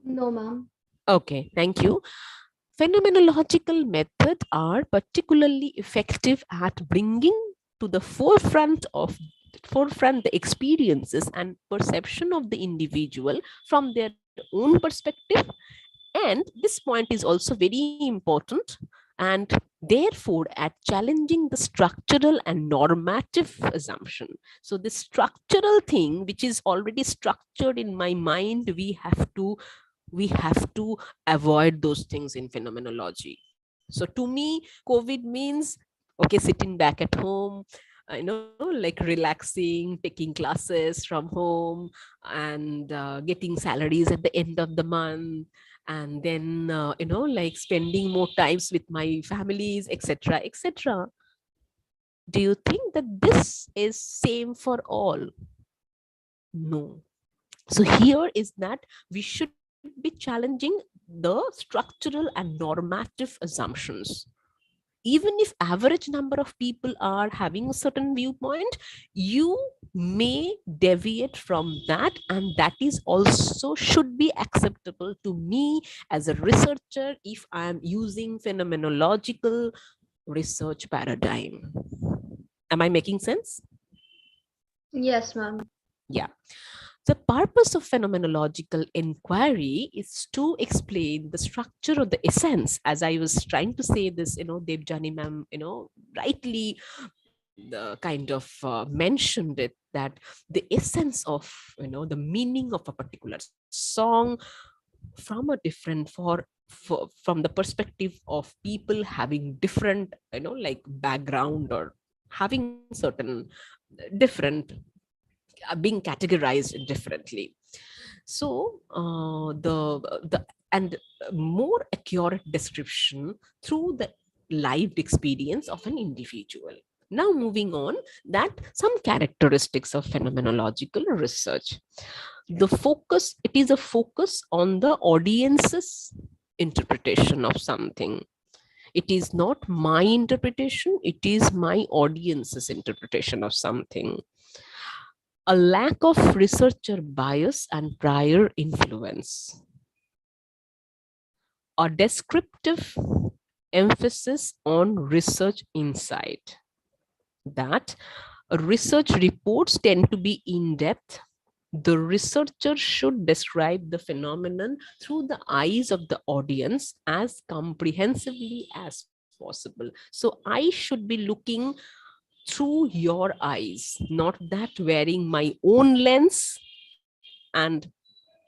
No, ma'am. Okay, thank you. Phenomenological methods are particularly effective at bringing to the forefront the experiences and perception of the individual from their own perspective. And this point is also very important, and therefore at challenging the structural and normative assumption. So the structural thing which is already structured in my mind, we have to avoid those things in phenomenology. So to me, COVID means, okay, sitting back at home, like relaxing, taking classes from home, and getting salaries at the end of the month, and then like spending more times with my families, etc., etc. Do you think that this is same for all? No. So here is that we should be challenging the structural and normative assumptions. Even if average number of people are having a certain viewpoint, you may deviate from that, and that is also should be acceptable to me as a researcher if I am using phenomenological research paradigm. Am I making sense? Yes, ma'am. Yeah. The purpose of phenomenological inquiry is to explain the structure or the essence. As I was trying to say this, Devjani ma'am, rightly kind of mentioned it, that the essence of, the meaning of a particular song from a different from the perspective of people having different, like background, or having certain different being categorized differently. So the and more accurate description through the lived experience of an individual. Now moving on, that some characteristics of phenomenological research. It is a focus on the audience's interpretation of something. It is not my interpretation, it is my audience's interpretation of something. A lack of researcher bias and prior influence. A descriptive emphasis on research insight. That research reports tend to be in-depth. The researcher should describe the phenomenon through the eyes of the audience as comprehensively as possible. So I should be looking through your eyes, not that wearing my own lens and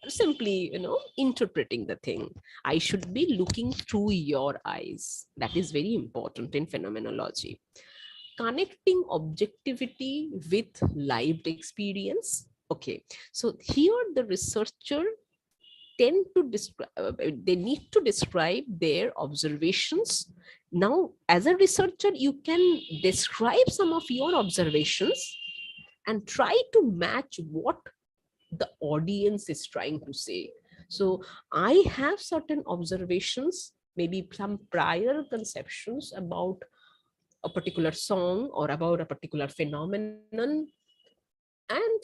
simply, interpreting the thing. I should be looking through your eyes. That is very important in phenomenology. connecting objectivity with lived experience. Okay, so here the researcher tend to describe, they need to describe their observations. Now, as a researcher, you can describe some of your observations and try to match what the audience is trying to say. So I have certain observations, maybe some prior conceptions about a particular song or about a particular phenomenon, and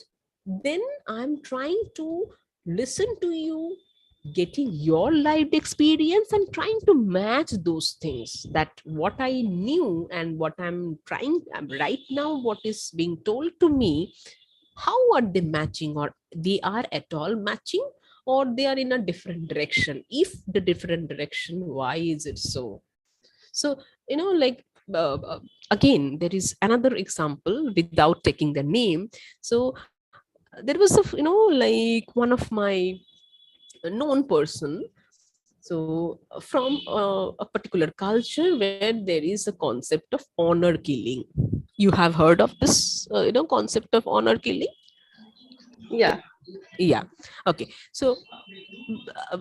then I'm trying to listen to you, getting your lived experience and trying to match those things, that what I knew and what I'm trying right now, what is being told to me, how are they matching, or they are at all matching, or they are in a different direction? If the different direction, why is it so? So, like, again, there is another example without taking the name. So there was like one of my known person, so from a particular culture where there is a concept of honor killing. You have heard of this concept of honor killing? Yeah. Yeah. Okay, so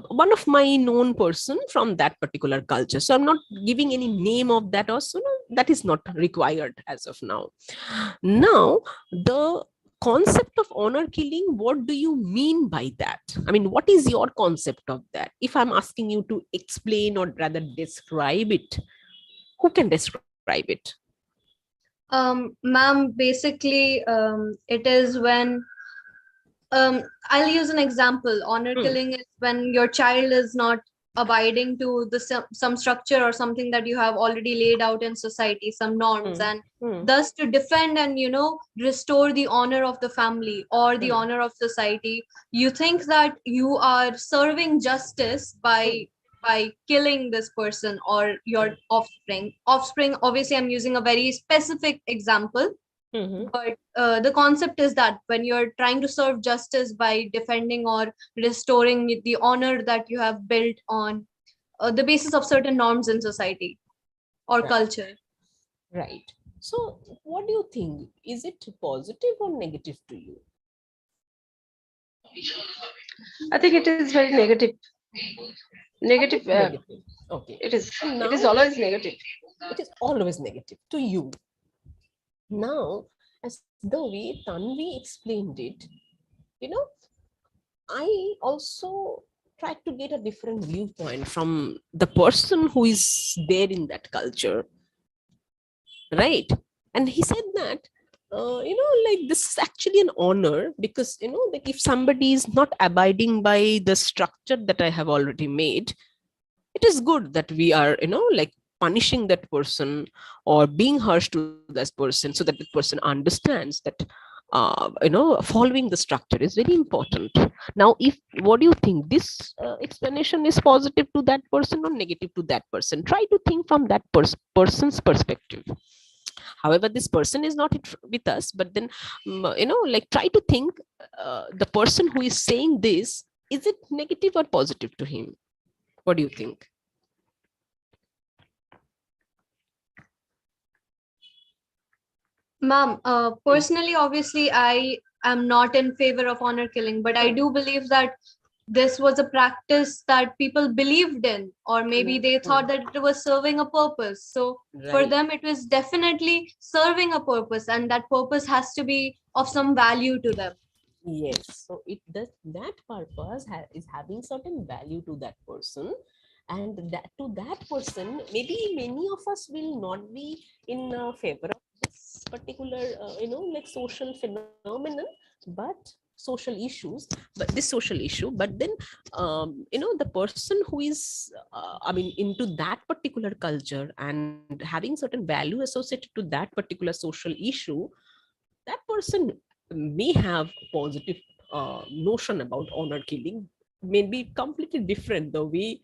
one of my known person from that particular culture, so I'm not giving any name of that also, no, that is not required as of now. Now, the concept of honor killing, what do you mean by that? I mean, what is your concept of that? If I'm asking you to explain or rather describe it, who can describe it? Ma'am, basically, it is when I'll use an example. Honor killing is when your child is not abiding to the some structure or something that you have already laid out in society, some norms, and thus to defend and restore the honor of the family or the honor of society. You think that you are serving justice by killing this person or your offspring. Offspring, obviously, I'm using a very specific example. But the concept is that when you're trying to serve justice by defending or restoring the honor that you have built on the basis of certain norms in society or culture. Right. So what do you think? Is it positive or negative to you? I think it is very negative. Negative. Negative. Okay. It is. Now, it is always negative. It is always negative to you. Now, as the way Tanvi explained it, I also tried to get a different viewpoint from the person who is there in that culture, right? And he said that, like, this is actually an honor, because, like, if somebody is not abiding by the structure that I have already made, it is good that we are, like, punishing that person or being harsh to that person, so that the person understands that following the structure is very important. Now, what do you think, this explanation is positive to that person or negative to that person? Try to think from that person's perspective. However, this person is not with us, but then like, try to think, the person who is saying this, is it negative or positive to him? What do you think? Ma'am, personally, obviously, I am not in favor of honor killing, but I do believe that this was a practice that people believed in, or maybe they thought that it was serving a purpose. So for them, it was definitely serving a purpose, and that purpose has to be of some value to them. Yes, so that purpose is having certain value to that person, and that to that person, maybe many of us will not be in favor of this particular like, social phenomenon, but social issues, but this social issue, but then the person who is I mean, into that particular culture and having certain value associated to that particular social issue, that person may have positive notion about honor killing, may be completely different the way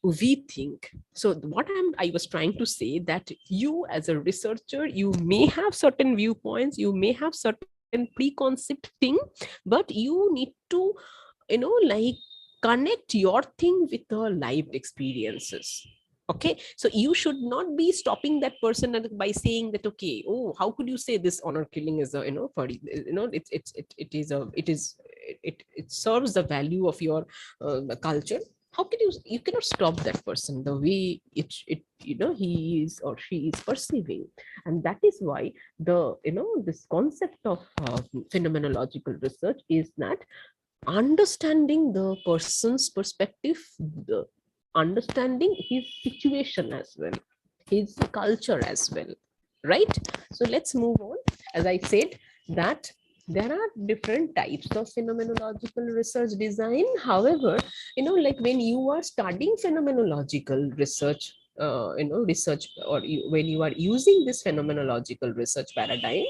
we think. So what I was trying to say, that you as a researcher, you may have certain viewpoints, you may have certain preconceived thing, but you need to like, connect your thing with the lived experiences. Okay, so you should not be stopping that person by saying that, okay, oh, how could you say this honor killing is a, it serves the value of your culture. How can you cannot stop that person the way he is or she is perceiving. And that is why this concept of phenomenological research is that understanding the person's perspective, the understanding his situation as well, his culture as well, right? So let's move on. As I said, that there are different types of phenomenological research design. However, like when you are studying phenomenological research, research, or when you are using this phenomenological research paradigm,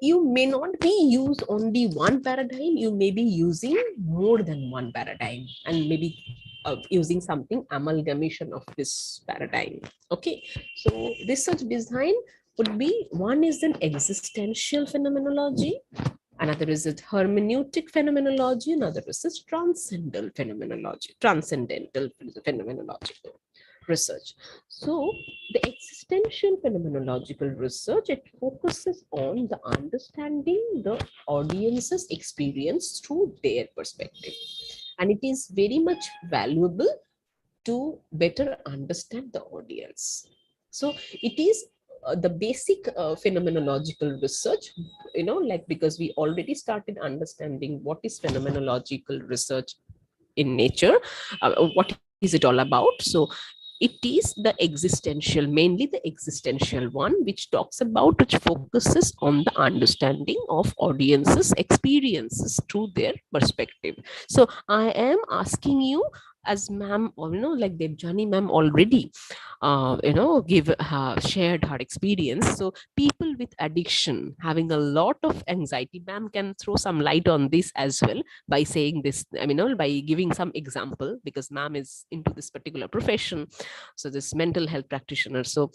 you may not be use only one paradigm, you may be using more than one paradigm, and maybe using something amalgamation of this paradigm. Okay, so research design would be, one is an existential phenomenology, another is a hermeneutic phenomenology, another is a transcendental phenomenological research. So the existential phenomenological research, it focuses on the understanding the audience's experience through their perspective. And it is very much valuable to better understand the audience. So it is the basic phenomenological research, like, because we already started understanding what is phenomenological research in nature, what is it all about. So it is the existential, mainly the existential one, which focuses on the understanding of audiences experiences through their perspective. So I am asking you, as ma'am, or like Devjani ma'am already shared her experience. So people with addiction having a lot of anxiety, ma'am can throw some light on this as well by saying this, by giving some example, because ma'am is into this particular profession, so this mental health practitioner. So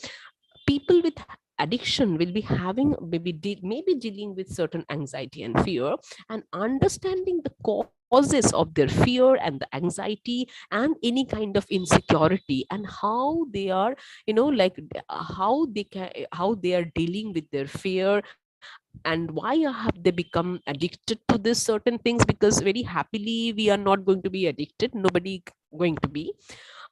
people with addiction will be having maybe dealing with certain anxiety and fear, and understanding the causes of their fear and the anxiety and any kind of insecurity, and how they are, how they are dealing with their fear, and why have they become addicted to this certain things, because very happily we are not going to be addicted, nobody going to be,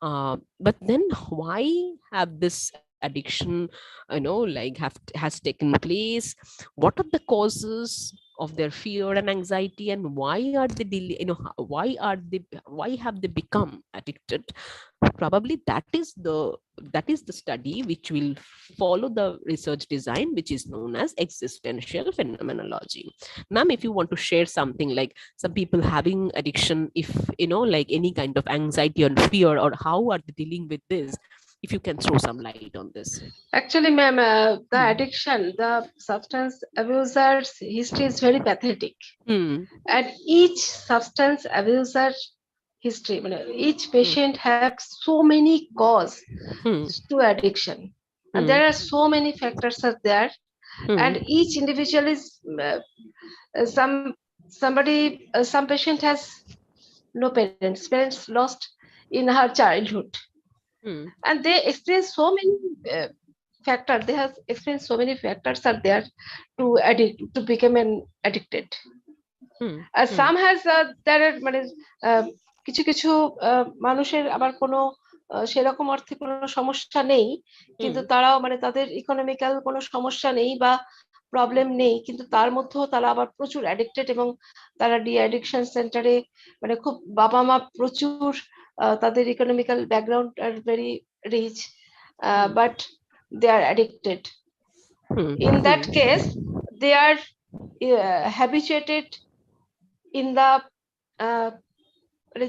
but then why have this addiction has taken place, what are the causes of their fear and anxiety, and why are they why have they become addicted. Probably that is the study which will follow the research design, which is known as existential phenomenology. Ma'am, if you want to share something, like some people having addiction, if like any kind of anxiety or fear, or how are they dealing with this, if you can throw some light on this. Actually, ma'am, the addiction, the substance abuser's history is very pathetic. And each substance abuser history, each patient has so many cause to addiction, and there are so many factors are there, and each individual is some patient has no parents lost in her childhood, and they experience so many factors. They have experienced so many factors are there to become an addicted. Some has there মানে কিছু কিছু মানুষের আবার কোনো সেরকম অর্থে কোনো সমস্যা নেই, কিন্তু তারাও তাদের ইকোনমিক্যাল কোনো সমস্যা নেই বা প্রবলেম নেই, কিন্তু তার মধ্যেও তারা আবার প্রচুর অ্যাডিক্টেড, এবং তারা ডি অ্যাডিকশন সেন্টারে খুব বাবা মা প্রচুর তাদের ইকোনমিক্যাল ব্যাকগ্রাউন্ড আর very rich, but they are addicted. In that case, they are habituated in the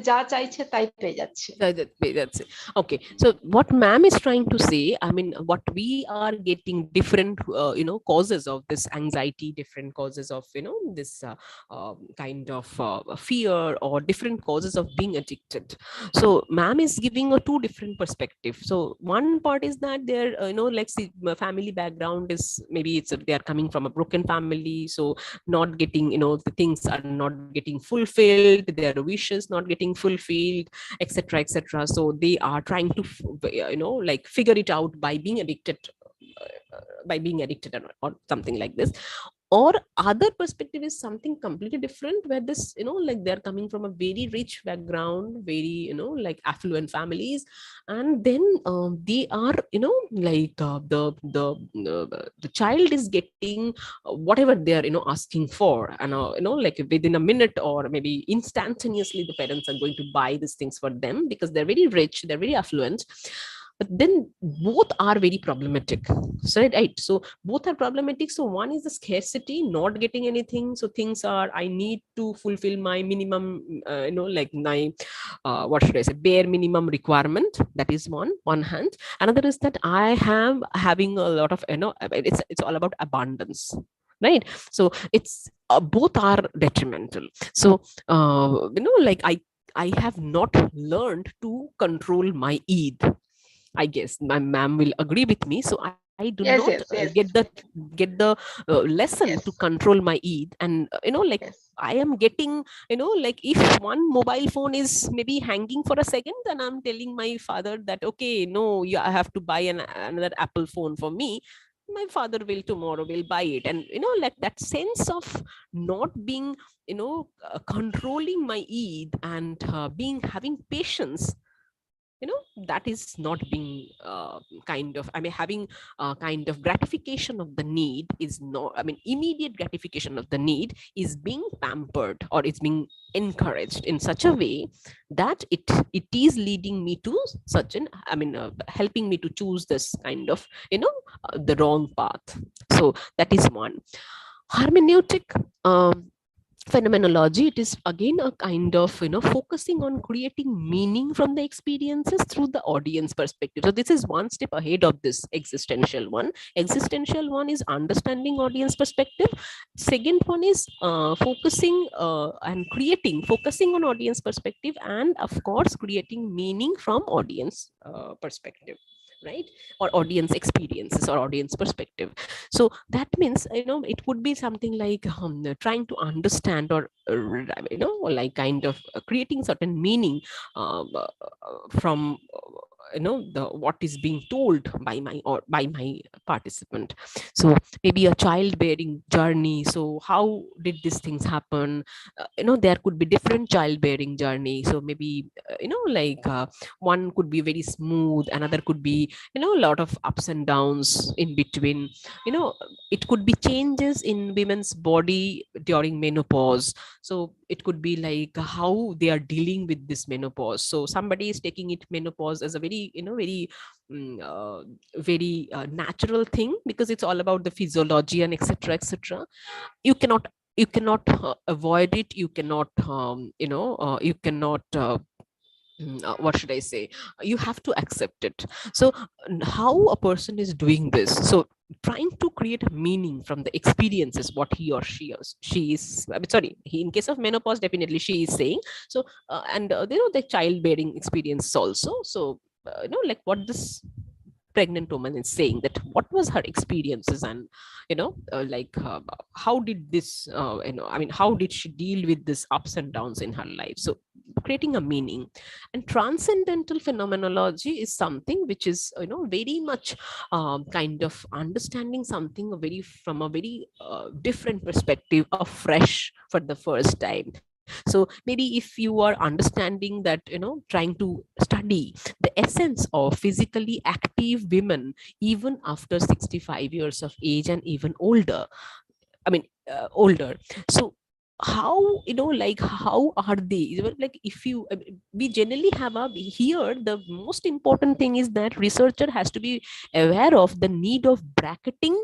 যা চাইছে তাই পেয়ে যাচ্ছে. Okay, so what ma'am is trying to say, what we are getting different causes of this anxiety, different causes of this kind of fear, or different causes of being addicted. So ma'am is giving a two different perspective. So one part is that their like family background is, maybe they are coming from a broken family, so not getting the things are not getting fulfilled, their wishes not getting fulfilled, etc., etc. So they are trying to like figure it out by being addicted, or something like this. Or other perspective is something completely different, where this, like they're coming from a very rich background, very, like affluent families, and then they are, like the child is getting whatever they are, asking for, and like within a minute or maybe instantaneously, the parents are going to buy these things for them because they're very rich, they're very affluent. But then both are very problematic. So right, so both are problematic. So one is the scarcity, not getting anything. So things are, I need to fulfill my minimum, like my what should I say, bare minimum requirement. That is one hand. Another is that I am having a lot of, it's all about abundance, right? So it's both are detrimental. So like I have not learned to control my Eid. I guess my ma'am will agree with me. So I do not Yes. get the lesson to Yes. control my Eid. And like Yes. I am getting, like if one mobile phone is maybe hanging for a second, and I'm telling my father that, okay, no, I have to buy another Apple phone for me. My father will tomorrow will buy it. And like that sense of not being, controlling my Eid, and being having patience, that is not being kind of, I mean, having kind of gratification of the need is not, I mean, immediate gratification of the need is being pampered, or it's being encouraged in such a way that it is leading me to such an, I mean, helping me to choose this kind of, the wrong path. So that is one. Hermeneutic phenomenology, it is again a kind of, focusing on creating meaning from the experiences through the audience perspective. So this is one step ahead of this existential one is understanding audience perspective. Second one is focusing and focusing on audience perspective, and of course creating meaning from audience perspective, right? Or audience experiences or audience perspective. So that means, it would be something like trying to understand, or like kind of creating certain meaning from the what is being told by my participant. So maybe a childbearing journey. So how did these things happen? There could be different childbearing journey. So maybe like one could be very smooth, another could be a lot of ups and downs in between. It could be changes in women's body during menopause. So it could be like how they are dealing with this menopause. So somebody is taking it menopause as a very very natural thing, because it's all about the physiology and etc etc. You cannot avoid it. You cannot you cannot what should I say, you have to accept it. So how a person is doing this, so trying to create a meaning from the experiences what he or she is, I mean, sorry, in case of menopause definitely she is saying. So and the childbearing experience also. So like what this pregnant woman is saying, that what was her experiences, and like how did this I mean, how did she deal with this ups and downs in her life. So creating a meaning. And transcendental phenomenology is something which is very much kind of understanding something very from a very different perspective, of fresh for the first time. So maybe if you are understanding that, trying to study the essence of physically active women even after 65 years of age and even older, I mean, older. So how, like how are they, like if you we generally have a here, the most important thing is that researcher has to be aware of the need of bracketing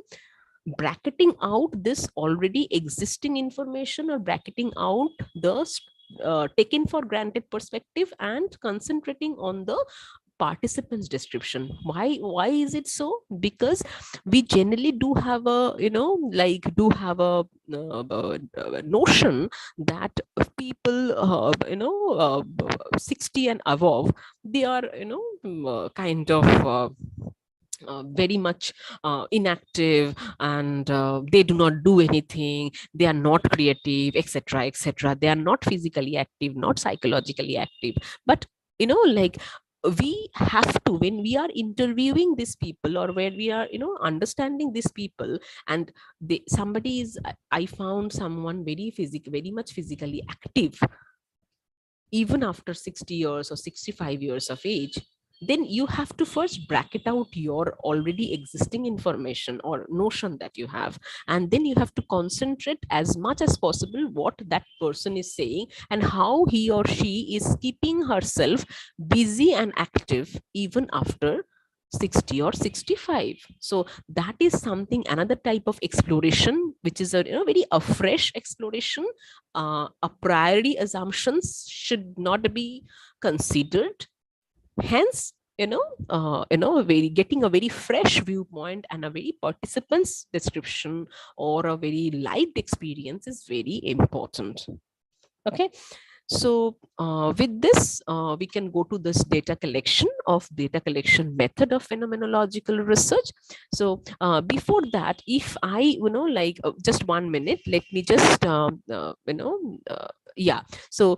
out this already existing information, or bracketing out the taken for granted perspective, and concentrating on the participants description. Why is it so? Because we generally do have a like do have a notion that people 60 and above, they are kind of very much inactive, and they do not do anything, they are not creative, etc., etc. They are not physically active, not psychologically active. But like, we have to, when we are interviewing these people, or where we are understanding these people, and somebody is, I found someone very much physically active even after 60 years or 65 years of age, then you have to first bracket out your already existing information or notion that you have, and then you have to concentrate as much as possible what that person is saying and how he or she is keeping herself busy and active even after 60 or 65. So that is something, another type of exploration, which is a very a fresh exploration. A priori assumptions should not be considered. Hence, getting a very fresh viewpoint and a very participant's description or a very lived experience is very important. Okay. So with this, we can go to this data collection method of phenomenological research. So before that, if I, just 1 minute, let me just, yeah. So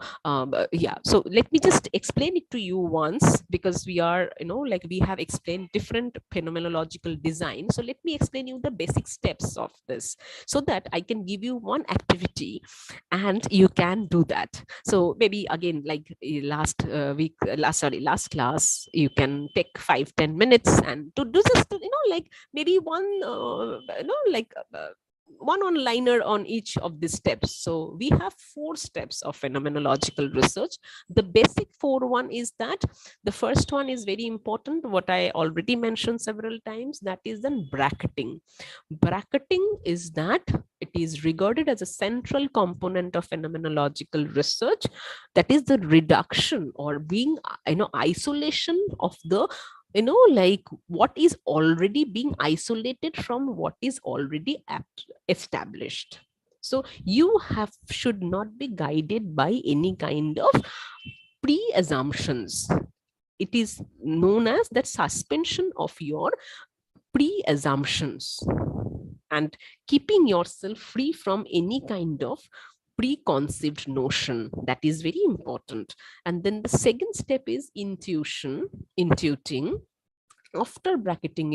yeah. So let me just explain it to you once, because we are, like, we have explained different phenomenological design. So let me explain you the basic steps of this, so that I can give you one activity and you can do that. So maybe again, like last last class, you can take 5-10 minutes and to do just, like maybe one, one liner on each of these steps. So we have 4 steps of phenomenological research. The basic 4 is that the first one is very important, what I already mentioned several times, that is then bracketing. Bracketing is that it is regarded as a central component of phenomenological research, that is the reduction or being, isolation of the, like what is already being isolated from what is already established. So you should not be guided by any kind of pre-assumptions. It is known as that suspension of your pre-assumptions and keeping yourself free from any kind of preconceived notion. That is very important. And then the second step is intuiting. After bracketing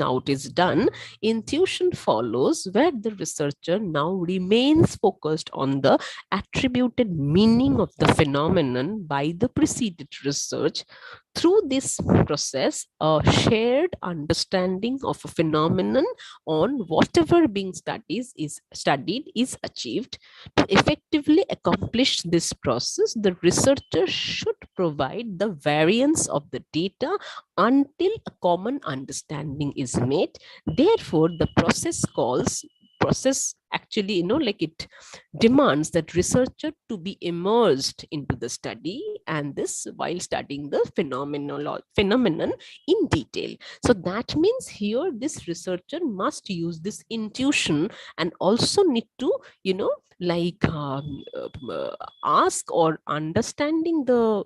out is done, intuition follows, where the researcher now remains focused on the attributed meaning of the phenomenon by the preceded research. Through this process, a shared understanding of a phenomenon on whatever being studied is achieved. To effectively accomplish this process, the researcher should provide the variance of the data until a common understanding is made. Therefore, the process actually, like it demands that researcher to be immersed into the study, and this while studying the phenomenon in detail. So that means here this researcher must use this intuition and also need to, like ask or understanding the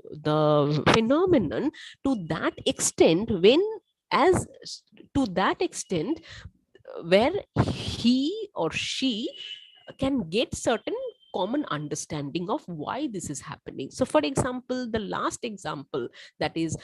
phenomenon to that extent, to that extent where he or she can get certain common understanding of why this is happening. So for example, the last example, that is,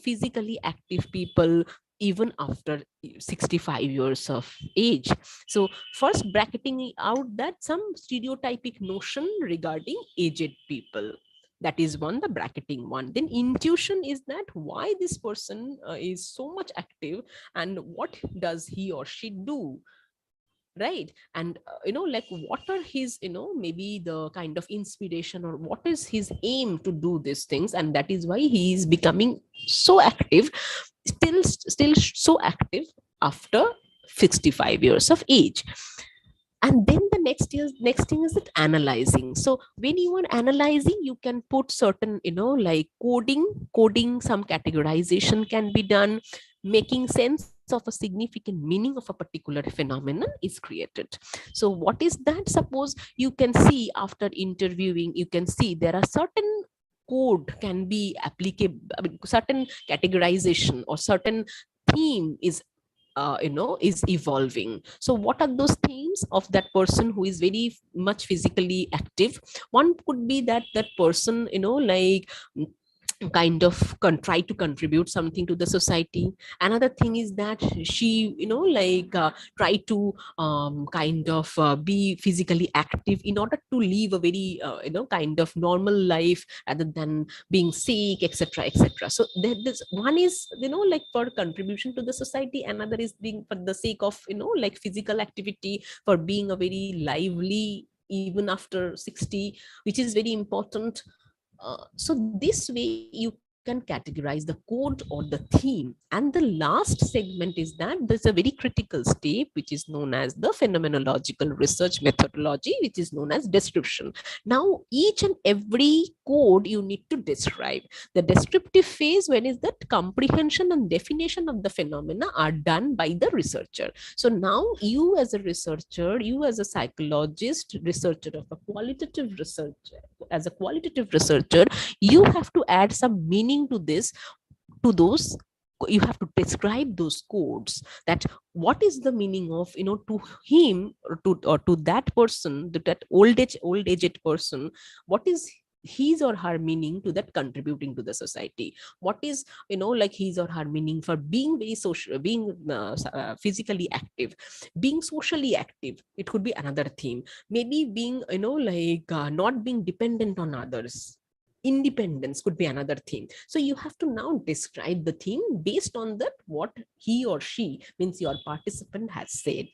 physically active people even after 65 years of age. So first bracketing out that some stereotypic notion regarding aged people. That is one, the bracketing one. Then intuition is that why this person is so much active and what does he or she do, right? And like what are his, maybe the kind of inspiration, or what is his aim to do these things, and that is why he is becoming so active, still so active after 65 years of age. And then the next thing is that analyzing. So when you are analyzing, you can put certain, like coding, some categorization can be done, making sense of a significant meaning of a particular phenomenon is created. So what is that? Suppose you can see after interviewing, you can see there are certain code can be applicable, certain categorization or certain theme is is evolving. So what are those themes of that person who is very much physically active? One could be that that person, like kind of try to contribute something to the society. Another thing is that she, like try to kind of be physically active in order to live a very kind of normal life rather than being sick, etc., etc. So this one is, like for contribution to the society. Another is being for the sake of, like physical activity, for being a very lively even after 60, which is very important. So this way you can categorize the code or the theme. And the last segment is that there's a very critical step, which is known as the phenomenological research methodology, which is known as description. Now each and every code you need to describe. The descriptive phase, when is that comprehension and definition of the phenomena are done by the researcher. So now you as a researcher, you as a psychologist, researcher of a qualitative researcher, as a qualitative researcher, you have to add some meaning to this, to those. You have to describe those codes, that what is the meaning of, to him, or to that person, that old aged person, what is his or her meaning to that contributing to the society? What is, like his or her meaning for being very social, being physically active, being socially active? It could be another theme. Maybe being, like not being dependent on others, independence could be another theme. So you have to now describe the theme based on that, what he or she, means your participant, has said.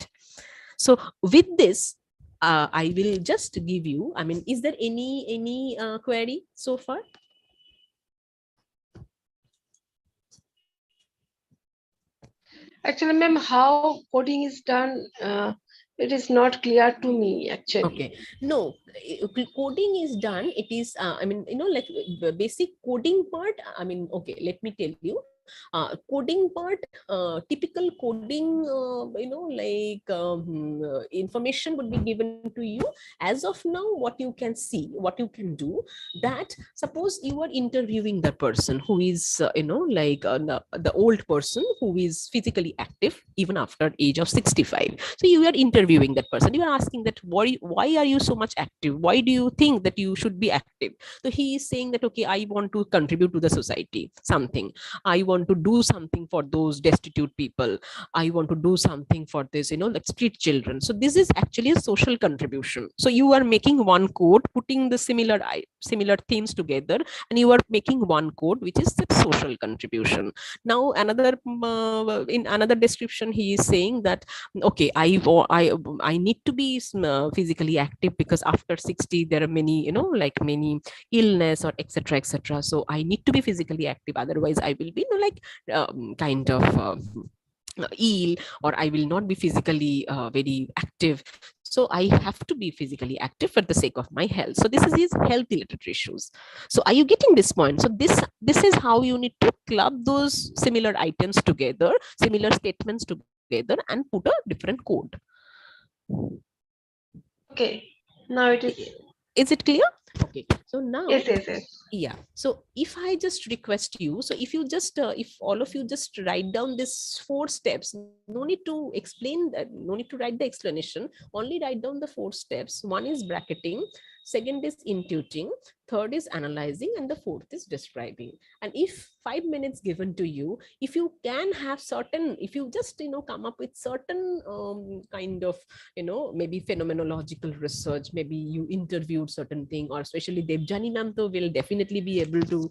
So with this, I will just give you, I mean, is there any query so far? Actually, ma'am, how coding is done, it is not clear to me actually. Okay, no, coding is done. It is, I mean, like the basic coding part. I mean, okay, let me tell you. Coding part, typical coding, like information would be given to you. As of now, what you can see, what you can do, that suppose you are interviewing the person who is, like the old person who is physically active even after age of 65. So you are interviewing that person. You are asking that, why are you so much active? Why do you think that you should be active? So he is saying that, okay, I want to contribute to the society, something. I want to do something for those destitute people. I want to do something for this, like street children. So this is actually a social contribution. So you are making one code, putting the similar themes together, and you are making one code which is the social contribution. Now another, in another description, he is saying that, okay, I need to be physically active because after 60 there are many, like many illness or etc, etc. So I need to be physically active, otherwise I will be, like kind of ill, or I will not be physically very active. So I have to be physically active for the sake of my health. So this is his health related issues. So are you getting this point? So this is how you need to club those similar items together, similar statements together, and put a different code. Okay, now it Is it clear? Okay, so now, yes. yeah, so if I just request you, so if you just if all of you just write down this 4 steps, no need to explain that, no need to write the explanation, only write down the 4 steps. One is bracketing, second is intuiting, third is analyzing, and the fourth is describing. And if 5 minutes given to you, if you can have certain, if you just come up with certain kind of maybe phenomenological research, maybe you interviewed certain thing, or especially Devjani ma'am will definitely be able to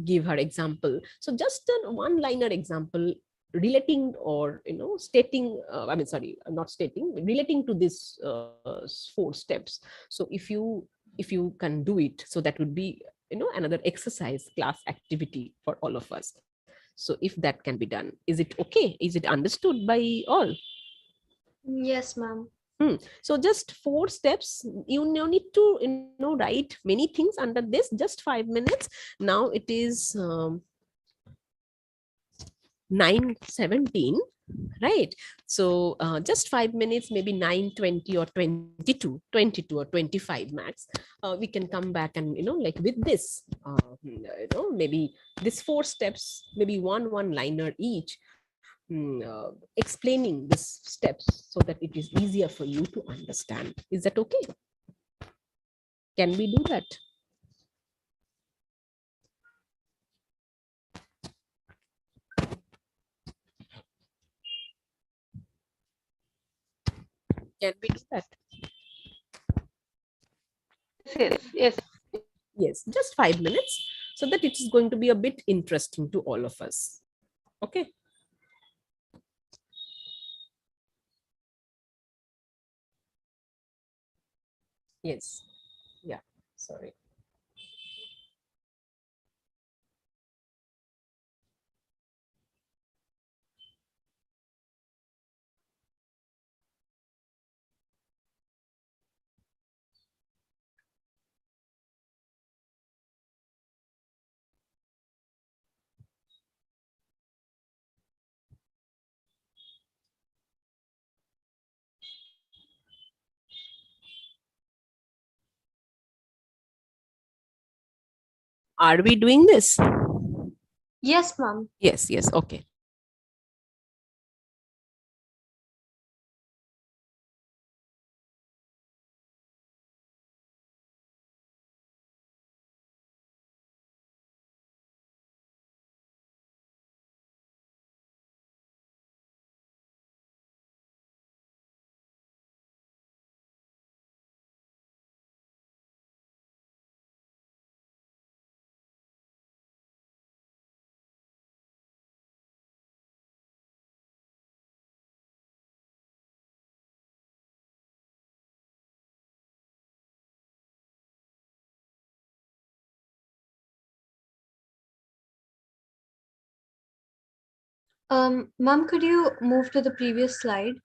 give her example. So just a one liner example relating, or stating, I mean, sorry, not stating, relating to this 4 steps. So if you can do it, so that would be another exercise class activity for all of us. So if that can be done, is it okay? Is it understood by all? Yes, ma'am. So just 4 steps. You need to write many things under this. Just 5 minutes. Now it is 9:17, right? So just 5 minutes, maybe 9:20 or 22 or 25 max. We can come back and like with this, maybe this 4 steps, maybe one liner each. explaining these steps so that it is easier for you to understand. Is that okay? Can we do that? Can we do that? Yes. Yes, just 5 minutes so that it is going to be a bit interesting to all of us. Okay. Yes. Yeah. Sorry. Are we doing this? Yes, ma'am. Yes. Yes. Okay. Ma'am, could you move to the previous slide?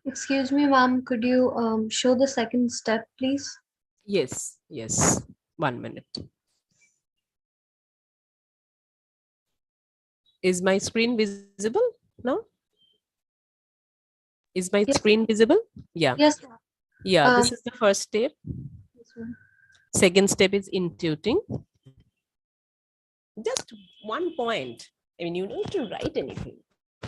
Excuse me, ma'am. Could you show the second step, please? Yes. Yes. 1 minute. Is my screen visible now? Is my Yes. screen visible? Yeah. Yes, ma'am. Yeah. This is the first step. This one. Second step is intuiting. just one point. I mean, you don't need to write anything.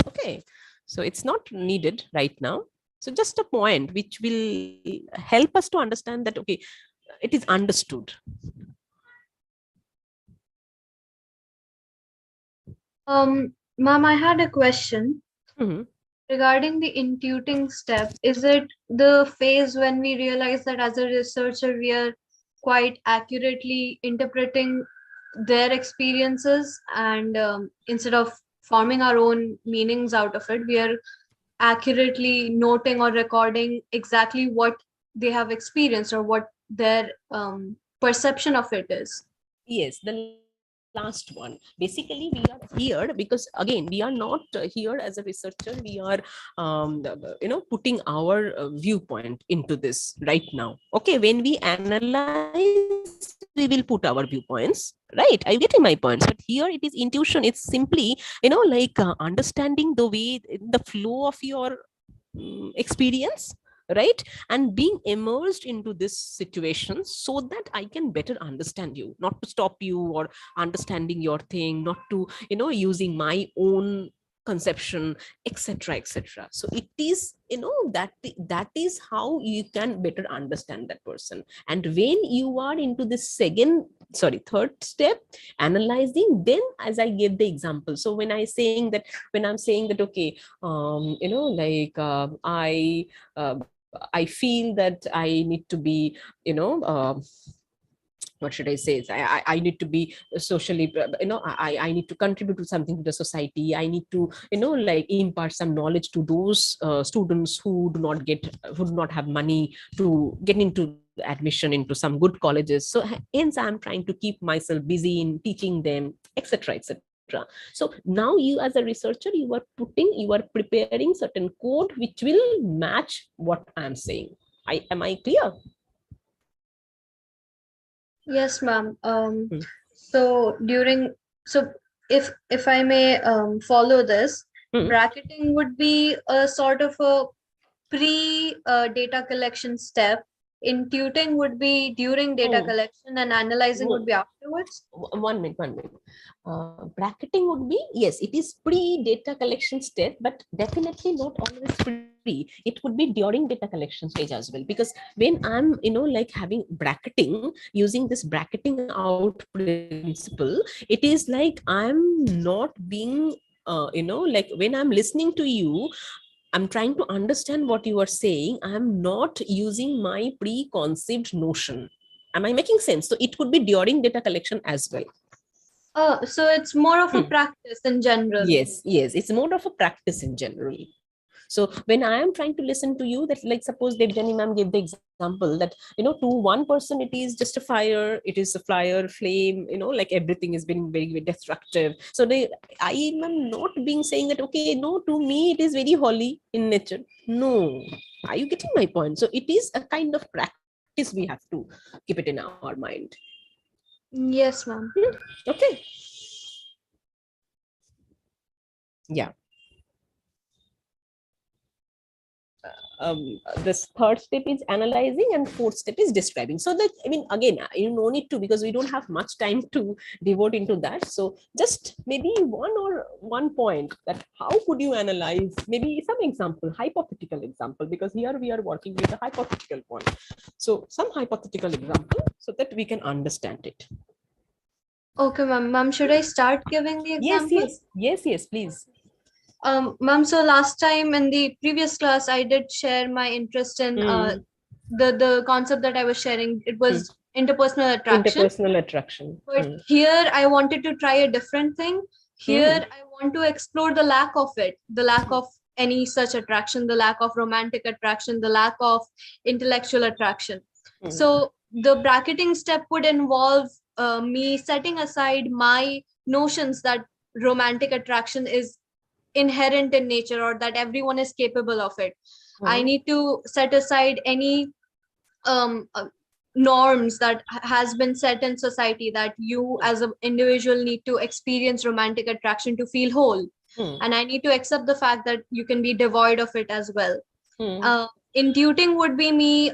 Okay, so it's not needed right now. So just a point which will help us to understand that, okay, it is understood. Ma'am, I had a question regarding the intuiting step. Is it the phase when we realize that as a researcher we are quite accurately interpreting their experiences, and instead of forming our own meanings out of it, we are accurately noting or recording exactly what they have experienced or what their perception of it is? Yes, the last one. Basically, we are here because, again, we are not here as a researcher. We are, putting our viewpoint into this right now. Okay, when we analyze, we will put our viewpoints. Right? Are you getting my points? But here it is intuition. It's simply, understanding the way, the flow of your experience, right, and being immersed into this situation so that I can better understand you, not to stop you or understanding your thing, not to using my own conception, etc., etc. So it is, that is how you can better understand that person. And when you are into this third step, analyzing, then as I gave the example, so when I'm saying that, okay, I feel that I need to be, what should I say? I need to be socially, I need to contribute to something to the society. I need to, impart some knowledge to those students who do not have money to get into admission into some good colleges. So hence I'm trying to keep myself busy in teaching them, etc., etc. So now you as a researcher, you are preparing certain code which will match what I'm saying. Am I clear? Yes, ma'am. So if I may follow this, bracketing would be a sort of a pre data collection step. Intuiting would be during data collection, and analyzing would be afterwards. 1 minute. Bracketing would be, yes, it is pre-data collection step, but definitely not always pre. It would be during data collection stage as well, because when I'm, having bracketing, using this bracketing out principle, it is like I'm not being, when I'm listening to you, I'm trying to understand what you are saying. I'm not using my preconceived notion. Am I making sense? So it could be during data collection as well. So it's more of a practice in general. Yes, it's more of a practice in general. So when I am trying to listen to you, that, like, suppose Devjani ma'am gave the example that, to one person it is just a fire, it is a fire, flame, like everything is being very, very destructive. So I am not being saying that, okay, no, to me it is very holy in nature. No, are you getting my point? So it is a kind of practice we have to keep it in our mind. Yes, ma'am. Okay. Yeah. This third step is analyzing, and fourth step is describing. So that, I mean, again, you no need to, because we don't have much time to devote into that. So just maybe one point, that how could you analyze, maybe some example, hypothetical example, because here we are working with a hypothetical one. So some hypothetical example so that we can understand it. Okay, ma'am. Ma'am, should I start giving the examples? Yes, please. Ma'am, so last time in the previous class, I did share my interest in the concept that I was sharing. It was interpersonal attraction. Interpersonal attraction. But here I wanted to try a different thing. Here I want to explore the lack of it, the lack of any such attraction, the lack of romantic attraction, the lack of intellectual attraction. So the bracketing step would involve me setting aside my notions that romantic attraction is inherent in nature, or that everyone is capable of it. I need to set aside any norms that has been set in society, that you as an individual need to experience romantic attraction to feel whole. And I need to accept the fact that you can be devoid of it as well. Intuiting would be me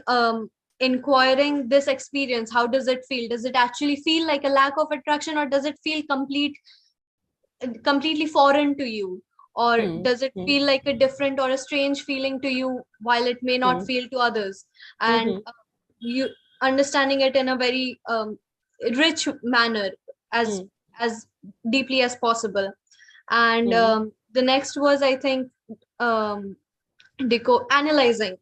inquiring this experience, how does it feel? Does it actually feel like a lack of attraction, or does it feel completely foreign to you? Or does it feel like a different or a strange feeling to you, while it may not feel to others? And you understanding it in a very rich manner, as deeply as possible. And the next was, I think, analyzing.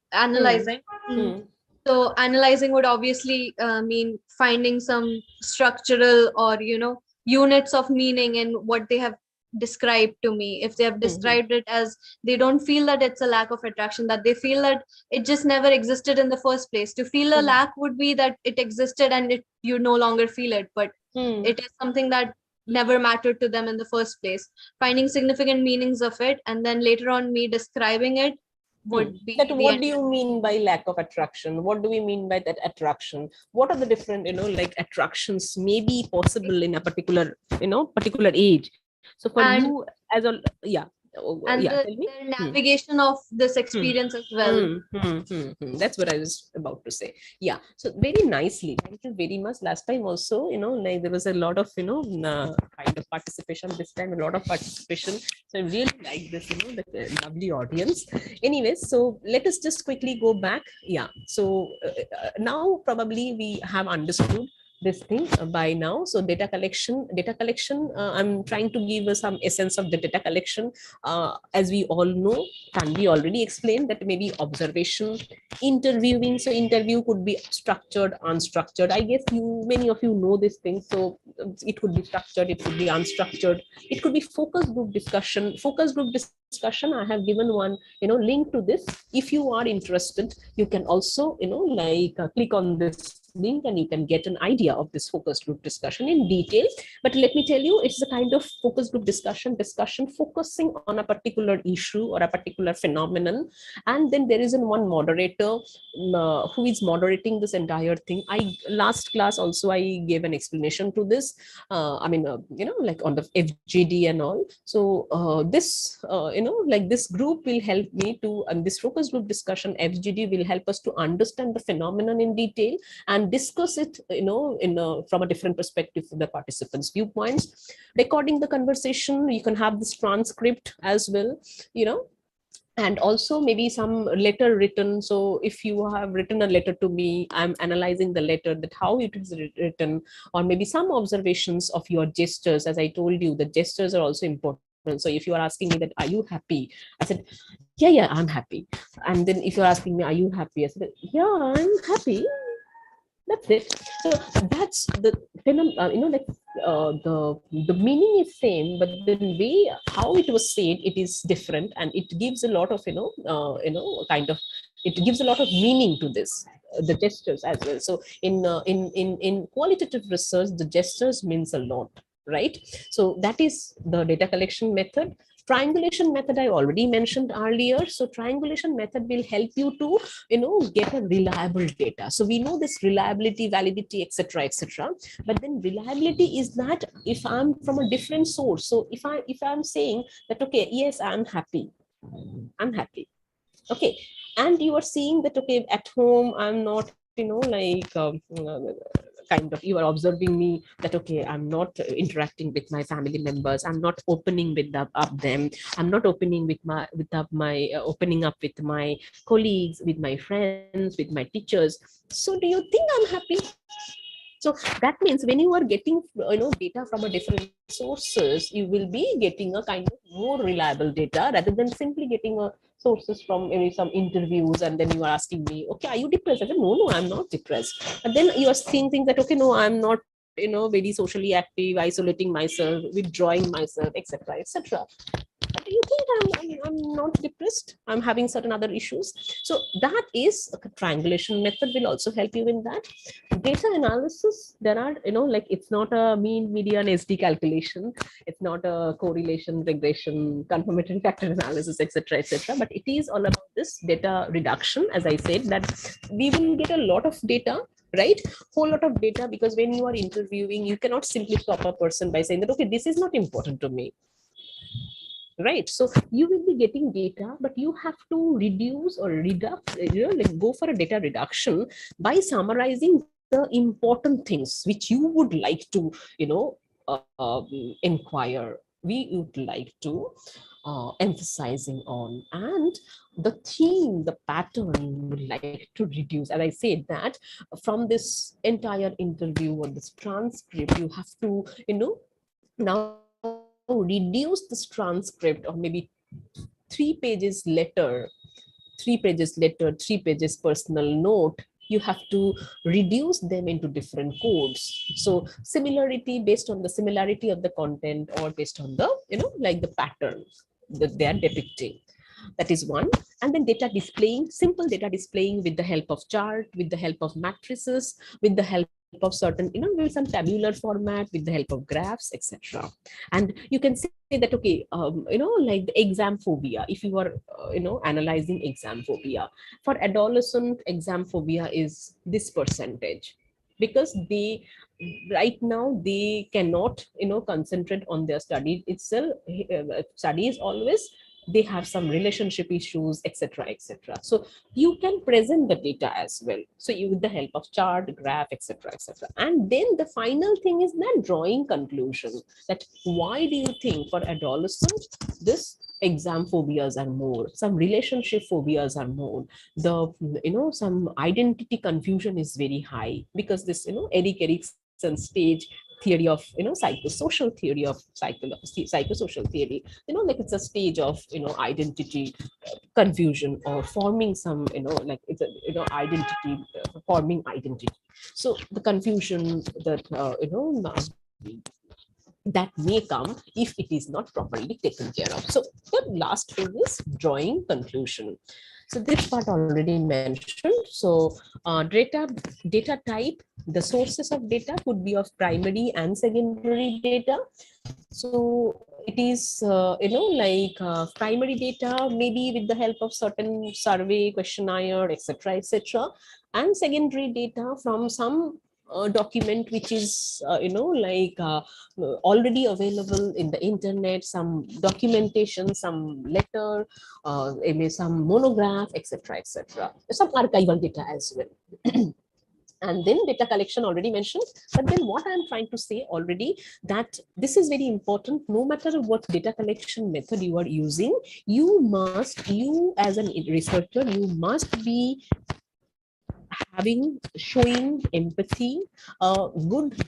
So analyzing would obviously mean finding some structural or units of meaning in what they have described to me. If they have described it as they don't feel that it's a lack of attraction, that they feel that it just never existed in the first place. To feel a lack would be that it existed and you no longer feel it, but it is something that never mattered to them in the first place. Finding significant meanings of it, and then later on me describing it would be that. What do you mean by lack of attraction? What do we mean by that attraction? What are the different like attractions may be possible in a particular particular age? So for you as a and the navigation of this experience as well. That's what I was about to say. Yeah, so very nicely, thank you very much. Last time also, like there was a lot of kind of participation. This time a lot of participation, so I really like this, the lovely audience. Anyways, so let us just quickly go back. Yeah, so now probably we have understood this thing by now. So data collection, I'm trying to give some essence of the data collection. As we all know, Tanvi already explained that maybe observation, interviewing. So interview could be structured, unstructured. I guess many of you know this thing. So it could be structured, it could be unstructured, it could be focus group discussion. I have given one link to this. If you are interested, you can also click on this link and you can get an idea of this focus group discussion in detail. But let me tell you, it's a kind of focus group discussion focusing on a particular issue or a particular phenomenon, and then there is one moderator who is moderating this entire thing. Last class also I gave an explanation to this. Like on the FGD and all. So this this group will help me to, and this focus group discussion FGD will help us to understand the phenomenon in detail and discuss it from a different perspective from the participants' viewpoints. Recording the conversation, you can have this transcript as well, and also maybe some letter written. So if you have written a letter to me, I'm analyzing the letter, that how it is written, or maybe some observations of your gestures. As I told you, the gestures are also important. So if you are asking me that, are you happy? I said, yeah, I'm happy. And then if you're asking me, are you happy? I said, yeah, I'm happy. That's it. So that's the the meaning is same, but the way how it was said, it is different, and it gives a lot of it gives a lot of meaning to this, the gestures as well. So in qualitative research, the gestures means a lot, right? So that is the data collection method. Triangulation method I already mentioned earlier. So triangulation method will help you to get a reliable data. So we know this reliability, validity, etc., but then reliability is that if I'm from a different source. So if I'm saying that, okay, yes, I'm happy, okay, and you are seeing that, okay, at home I'm not kind of, you are observing me that, okay, I'm not interacting with my family members, I'm not opening with them, I'm not opening opening up with my colleagues, with my friends, with my teachers. So do you think I'm happy? So that means when you are getting data from a different sources, you will be getting a kind of more reliable data rather than simply getting a sources from maybe some interviews, and then you are asking me, okay, are you depressed? I said, no, I'm not depressed. And then you are seeing things that, okay, no, I'm not very socially active, isolating myself, withdrawing myself, etc. Do you think I'm not depressed? I'm having certain other issues. So that is a triangulation method will also help you in that. Data analysis, there are, it's not a mean, median, SD calculation. It's not a correlation, regression, confirmatory factor analysis, etc., but it is all about this data reduction. As I said, that we will get a lot of data, right? Whole lot of data, because when you are interviewing, you cannot simply stop a person by saying that, okay, this is not important to me, right? So you will be getting data, but you have to reduce or reduce, like go for a data reduction by summarizing the important things which you would like to, inquire, we would like to emphasizing on, and the theme, the pattern would like to reduce. As I said that from this entire interview or this transcript, you have to, now reduce this transcript of maybe 3 pages letter, 3 pages personal note. You have to reduce them into different codes. So similarity, based on the similarity of the content, or based on the, like the pattern that they are depicting. That is one. And then data displaying, simple data displaying with the help of chart, with the help of matrices, with the help of certain, with some tabular format, with the help of graphs, etc. And you can say that, okay, like the exam phobia, if you are, analyzing exam phobia, for adolescent, exam phobia is this percentage, because they right now they cannot, concentrate on their study itself. Study is always, they have some relationship issues, etc., etc. So you can present the data as well, so you, with the help of chart, graph, etc., etc. And then the final thing is that drawing conclusion, that why do you think for adolescents this exam phobias are more, some relationship phobias are more, the, some identity confusion is very high, because this, Eric Erickson's stage theory of, psychosocial theory of psychosocial theory, like it's a stage of, identity confusion, or forming some, like it's a, identity, forming identity. So the confusion that, that may come if it is not properly taken care of. So the last thing is drawing conclusion. So this part already mentioned. So data type, the sources of data could be of primary and secondary data. So it is, like primary data, maybe with the help of certain survey, questionnaire, etc., etc., and secondary data from some document which is, like already available in the internet, some documentation, some letter, some monograph, etc., etc., some archival data as well. And then data collection already mentioned. But then what I'm trying to say already, that this is very important. No matter what data collection method you are using, you as a researcher, you must be showing empathy, a good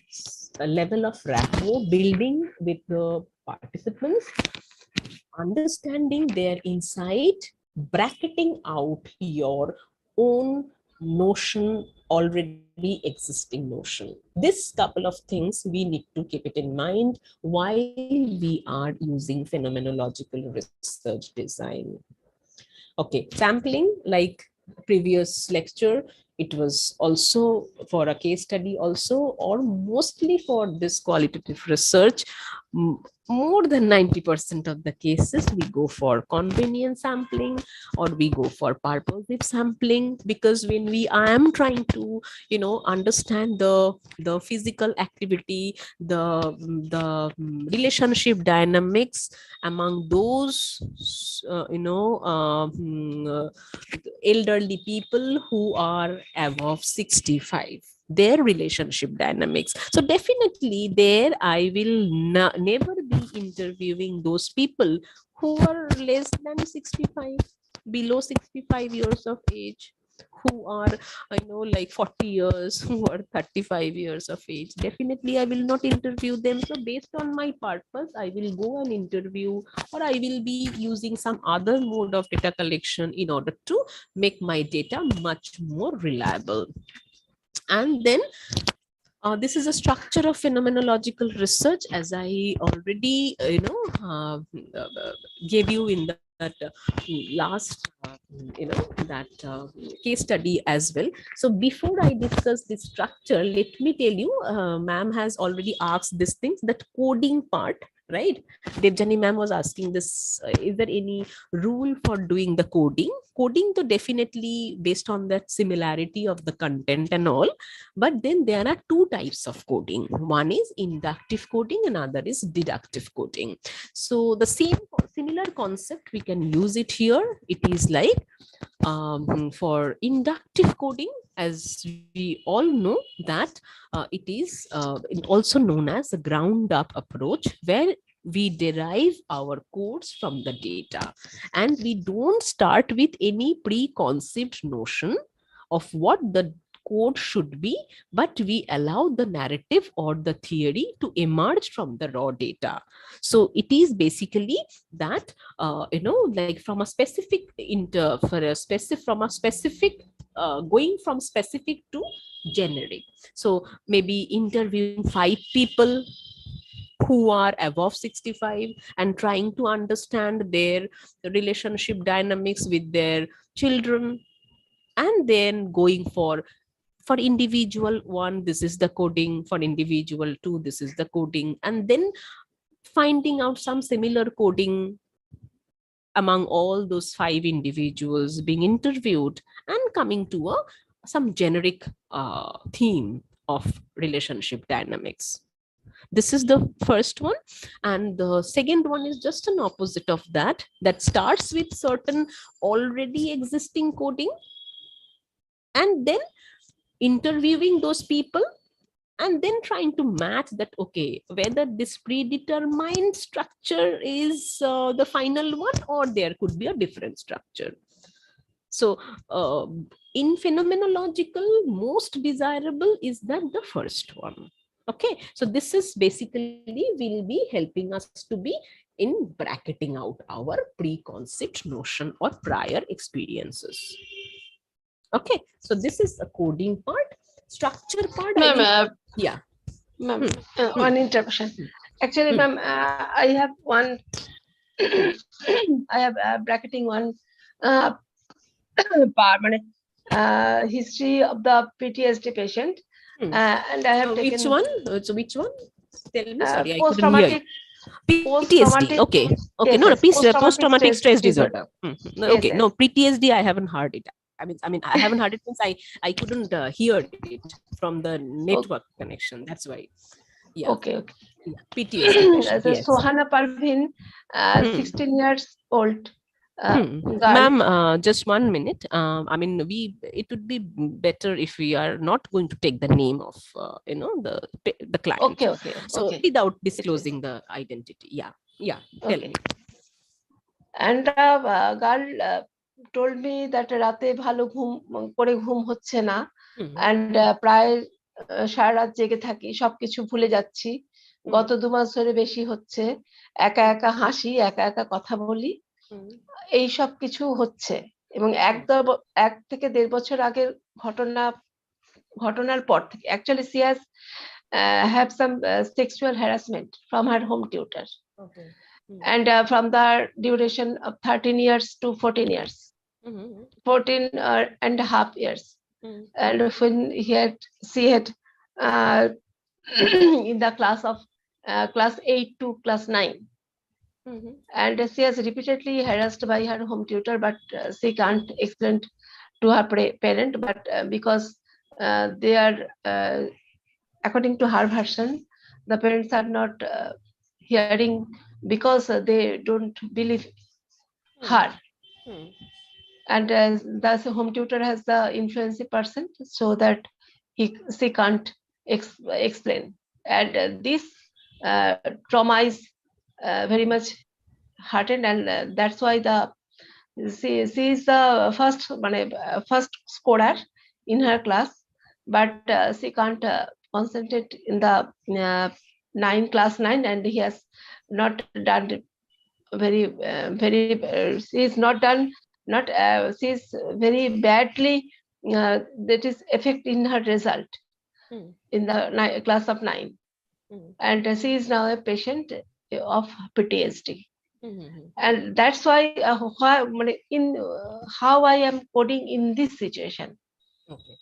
level of rapport building with the participants, understanding their insight, bracketing out your own notion, already existing notion. This couple of things we need to keep it in mind while we are using phenomenological research design. Okay, sampling, like previous lecture, it was also for a case study also, or mostly for this qualitative research. More than 90% of the cases we go for convenience sampling, or we go for purposive sampling, because when I am trying to, understand the physical activity, the relationship dynamics among those elderly people who are above 65, their relationship dynamics. So definitely there I will never be interviewing those people who are less than 65, below 65 years of age, who are, like 40 years, who are 35 years of age. Definitely I will not interview them. So based on my purpose, I will go and interview, or I will be using some other mode of data collection in order to make my data much more reliable. And then this is a structure of phenomenological research, as I already, gave you in that last, that case study as well. So before I discuss this structure, let me tell you, ma'am has already asked these things, that coding part, right? Devjani ma'am was asking this, is there any rule for doing the coding? Coding to definitely based on that similarity of the content and all, but then there are two types of coding. One is inductive coding, another is deductive coding. So the similar concept, we can use it here. It is like for inductive coding, as we all know that it is also known as a ground up approach, where we derive our codes from the data, and we don't start with any preconceived notion of what the code should be, but we allow the narrative or the theory to emerge from the raw data. So it is basically that like from a specific from a specific going from specific to generic. So maybe interviewing 5 people who are above 65 and trying to understand their relationship dynamics with their children, and then going for individual one, this is the coding, for individual two, this is the coding, and then finding out some similar coding among all those 5 individuals being interviewed, and coming to some generic theme of relationship dynamics. This is the first one. And the second one is just an opposite of that, that starts with certain already existing coding, and then interviewing those people, and then trying to match that, okay, whether this predetermined structure is the final one, or there could be a different structure. So in phenomenological, most desirable is that the first one. Okay, so this is basically will be helping us to be in bracketing out our preconceived notion or prior experiences. Okay, so this is a coding part. Structure part, Ma'am, yeah. Ma'am, one interruption. Actually, ma'am, I have one. I have bracketing one part, history of the PTSD patient, and I have taken which one? So which one? Tell me. Sorry, I couldn't hear post-traumatic. you. PTSD. Okay. Okay. Yes, No, yes, post-traumatic stress disorder. No, Yes, okay. yes. No, PTSD. I haven't heard it. I mean, I haven't heard it since I couldn't hear it from the network connection. That's why. Yeah. Okay. Okay. Yeah. PTSD. So Yes. Sohana Parvin, 16 years old. Girl. Ma'am, just 1 minute. I mean, it would be better if we are not going to take the name of the client. Okay. So without disclosing the identity. Yeah. Tell me. And girl told me that রাতে ভালো ঘুম হচ্ছে না, and প্রায় সারা রাত জেগে থাকি, সবকিছু ভুলে যাচ্ছি, গত 2 মাস ধরে বেশি হচ্ছে, একা একা হাসি, একা একা কথা বলি, এই সব কিছু হচ্ছে, এবং 1 থেকে 1.5 বছর আগের ঘটনার পর থেকে actually she has have some sexual harassment from her home tutor. Okay. And from the duration of 13 years to 14 years, 14 and a half years. And when she had in the class of class 8 to class 9, and she has repeatedly harassed by her home tutor, but she can't explain to her parent, but because they are according to her version, the parents are not hearing, because they don't believe her. And the home tutor has the influencing person, so that she can't explain. And this trauma is very much heartened, and that's why she is the first scorer in her class, but she can't concentrate in the class 9, and he has not done very she is not done, not she is very badly, that is effect in her result in the class of 9. And she is now a patient of PTSD. And that's why how I am coding in this situation. Okay.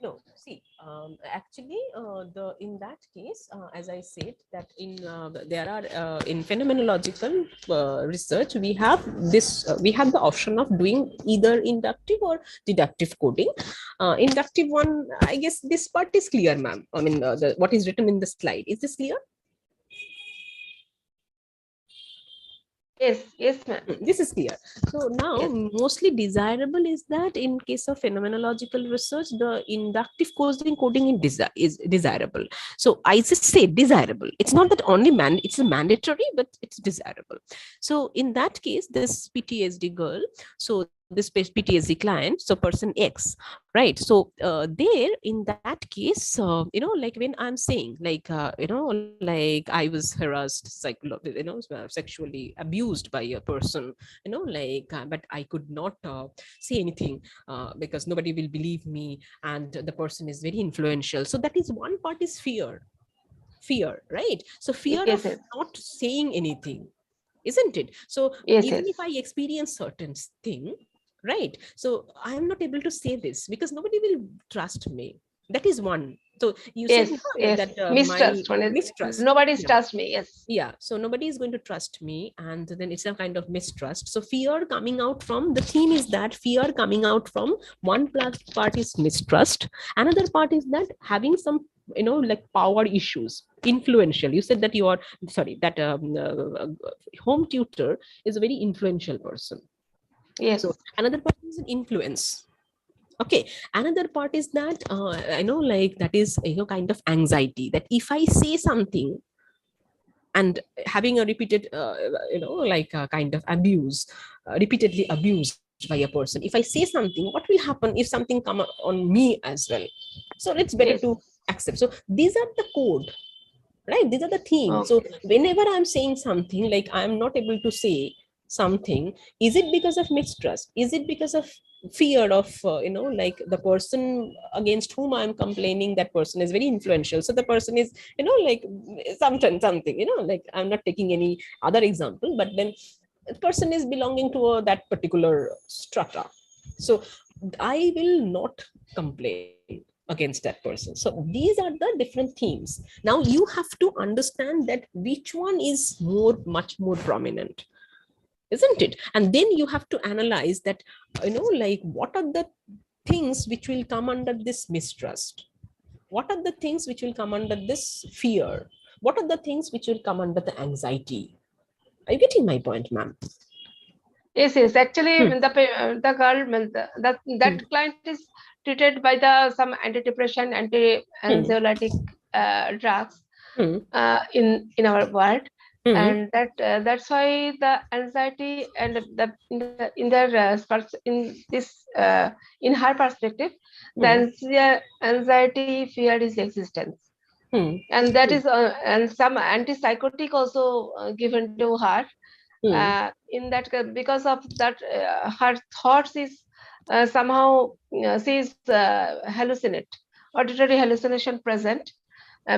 No, see, Actually, in that case, as I said, that in there are in phenomenological research, we have we have the option of doing either inductive or deductive coding. Inductive one, I guess this part is clear, ma'am. I mean, what is written in the slide, is this clear? Yes, yes, ma'am. This is clear. So now, Yes. mostly desirable is that in case of phenomenological research, the inductive coding is desirable. So I just say desirable. It's not that only it's a mandatory, but it's desirable. So in that case, this PTSD girl, so this PTSD client, so person X, right? So there, in that case, like when I'm saying, like like I was harassed, sexually abused by a person, but I could not say anything because nobody will believe me, and the person is very influential. So that is one part, is fear, right? So fear Yes, of yes. not saying anything, isn't it? So Yes, even yes. if I experience certain thing, right, so I am not able to say this because nobody will trust me. That is one. So you said Yes, yes. that my Mistrust. mistrust, Nobody's yeah. trust me. Yes. Yeah, so nobody is going to trust me, and then it's a kind of mistrust. So fear coming out from the theme is that fear coming out from one part is mistrust, another part is that having some like power issues, influential. You said that you are, sorry, that home tutor is a very influential person. Yes. So another person is an influence. Okay, another part is that like that is kind of anxiety, that if I say something and having a repeated like a kind of abuse, repeatedly abused by a person, if I say something, what will happen if something come on me as well? So it's better Yes. to accept. So these are the code, right? These are the themes. So Okay. whenever I'm saying something, like I'm not able to say something, is it because of mistrust, is it because of fear of like the person against whom I'm complaining, that person is very influential, so the person is like something like, I'm not taking any other example, but then the person is belonging to that particular strata, so I will not complain against that person. So these are the different themes. Now you have to understand that which one is much more prominent, isn't it? And then you have to analyze that like what are the things which will come under this mistrust, what are the things which will come under this fear, what are the things which will come under the anxiety. Are you getting my point, ma'am? Yes, yes. Actually, Hmm. the girl, that client is treated by the some antidepressant, anti-anxiolytic drugs Hmm. in our world, Hmm. and that's why the anxiety and in their in this in her perspective, the Hmm. anxiety fear is existence, Hmm. and that is and some antipsychotic also given to her Hmm. in that because of that her thoughts is somehow she is hallucinate, auditory hallucination present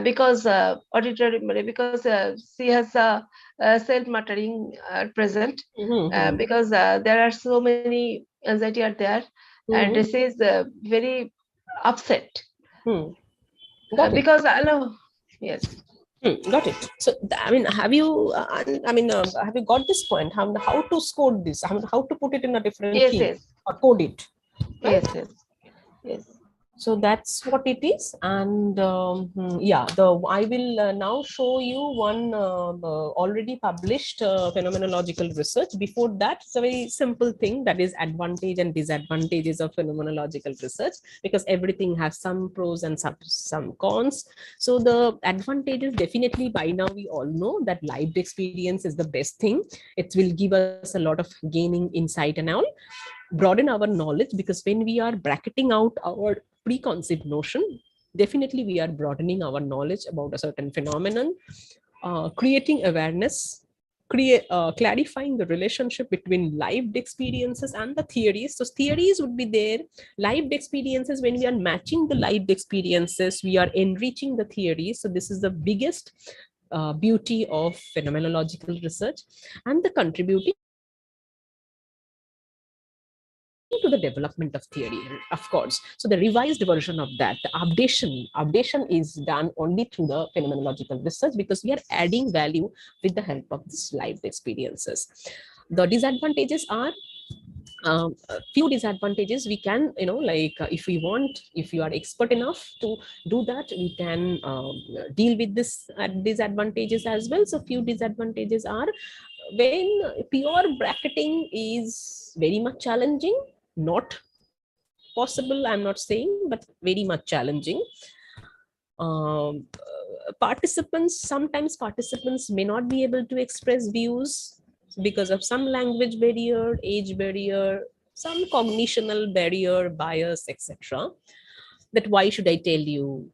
because auditory because she has self muttering present Hmm. Hmm. because there are so many anxiety are there, and Hmm. she is very upset Hmm. Got it. because I know. Yes. Got it. So, I mean, have you? Have you got this point? How to score this? How to put it in a different Yes. theme Yes. or code it, right? Yes. Yes. Yes. So that's what it is. And yeah, I will now show you one already published phenomenological research. Before that, it's a very simple thing, that is advantage and disadvantages of phenomenological research, because everything has some pros and some cons. So the advantages, definitely by now we all know that lived experience is the best thing. It will give us a lot of gaining insight and all, broaden our knowledge, because when we are bracketing out our preconceived notion, definitely we are broadening our knowledge about a certain phenomenon, creating awareness, clarifying the relationship between lived experiences and the theories. So theories would be there, lived experiences, when we are matching the lived experiences, we are enriching the theories. So this is the biggest beauty of phenomenological research, and the contributing to the the development of theory, of course. So the revised version of that, the updation is done only through the phenomenological research, because we are adding value with the help of this lived experiences. The disadvantages are, a few disadvantages. We can, if we want, if you are expert enough to do that, we can deal with this disadvantages as well. So few disadvantages are, when pure bracketing is very much challenging, not possible, I'm not saying, but very much challenging. Sometimes participants may not be able to express views because of some language barrier, age barrier, some cognitional barrier, bias, etc. That why should I tell you?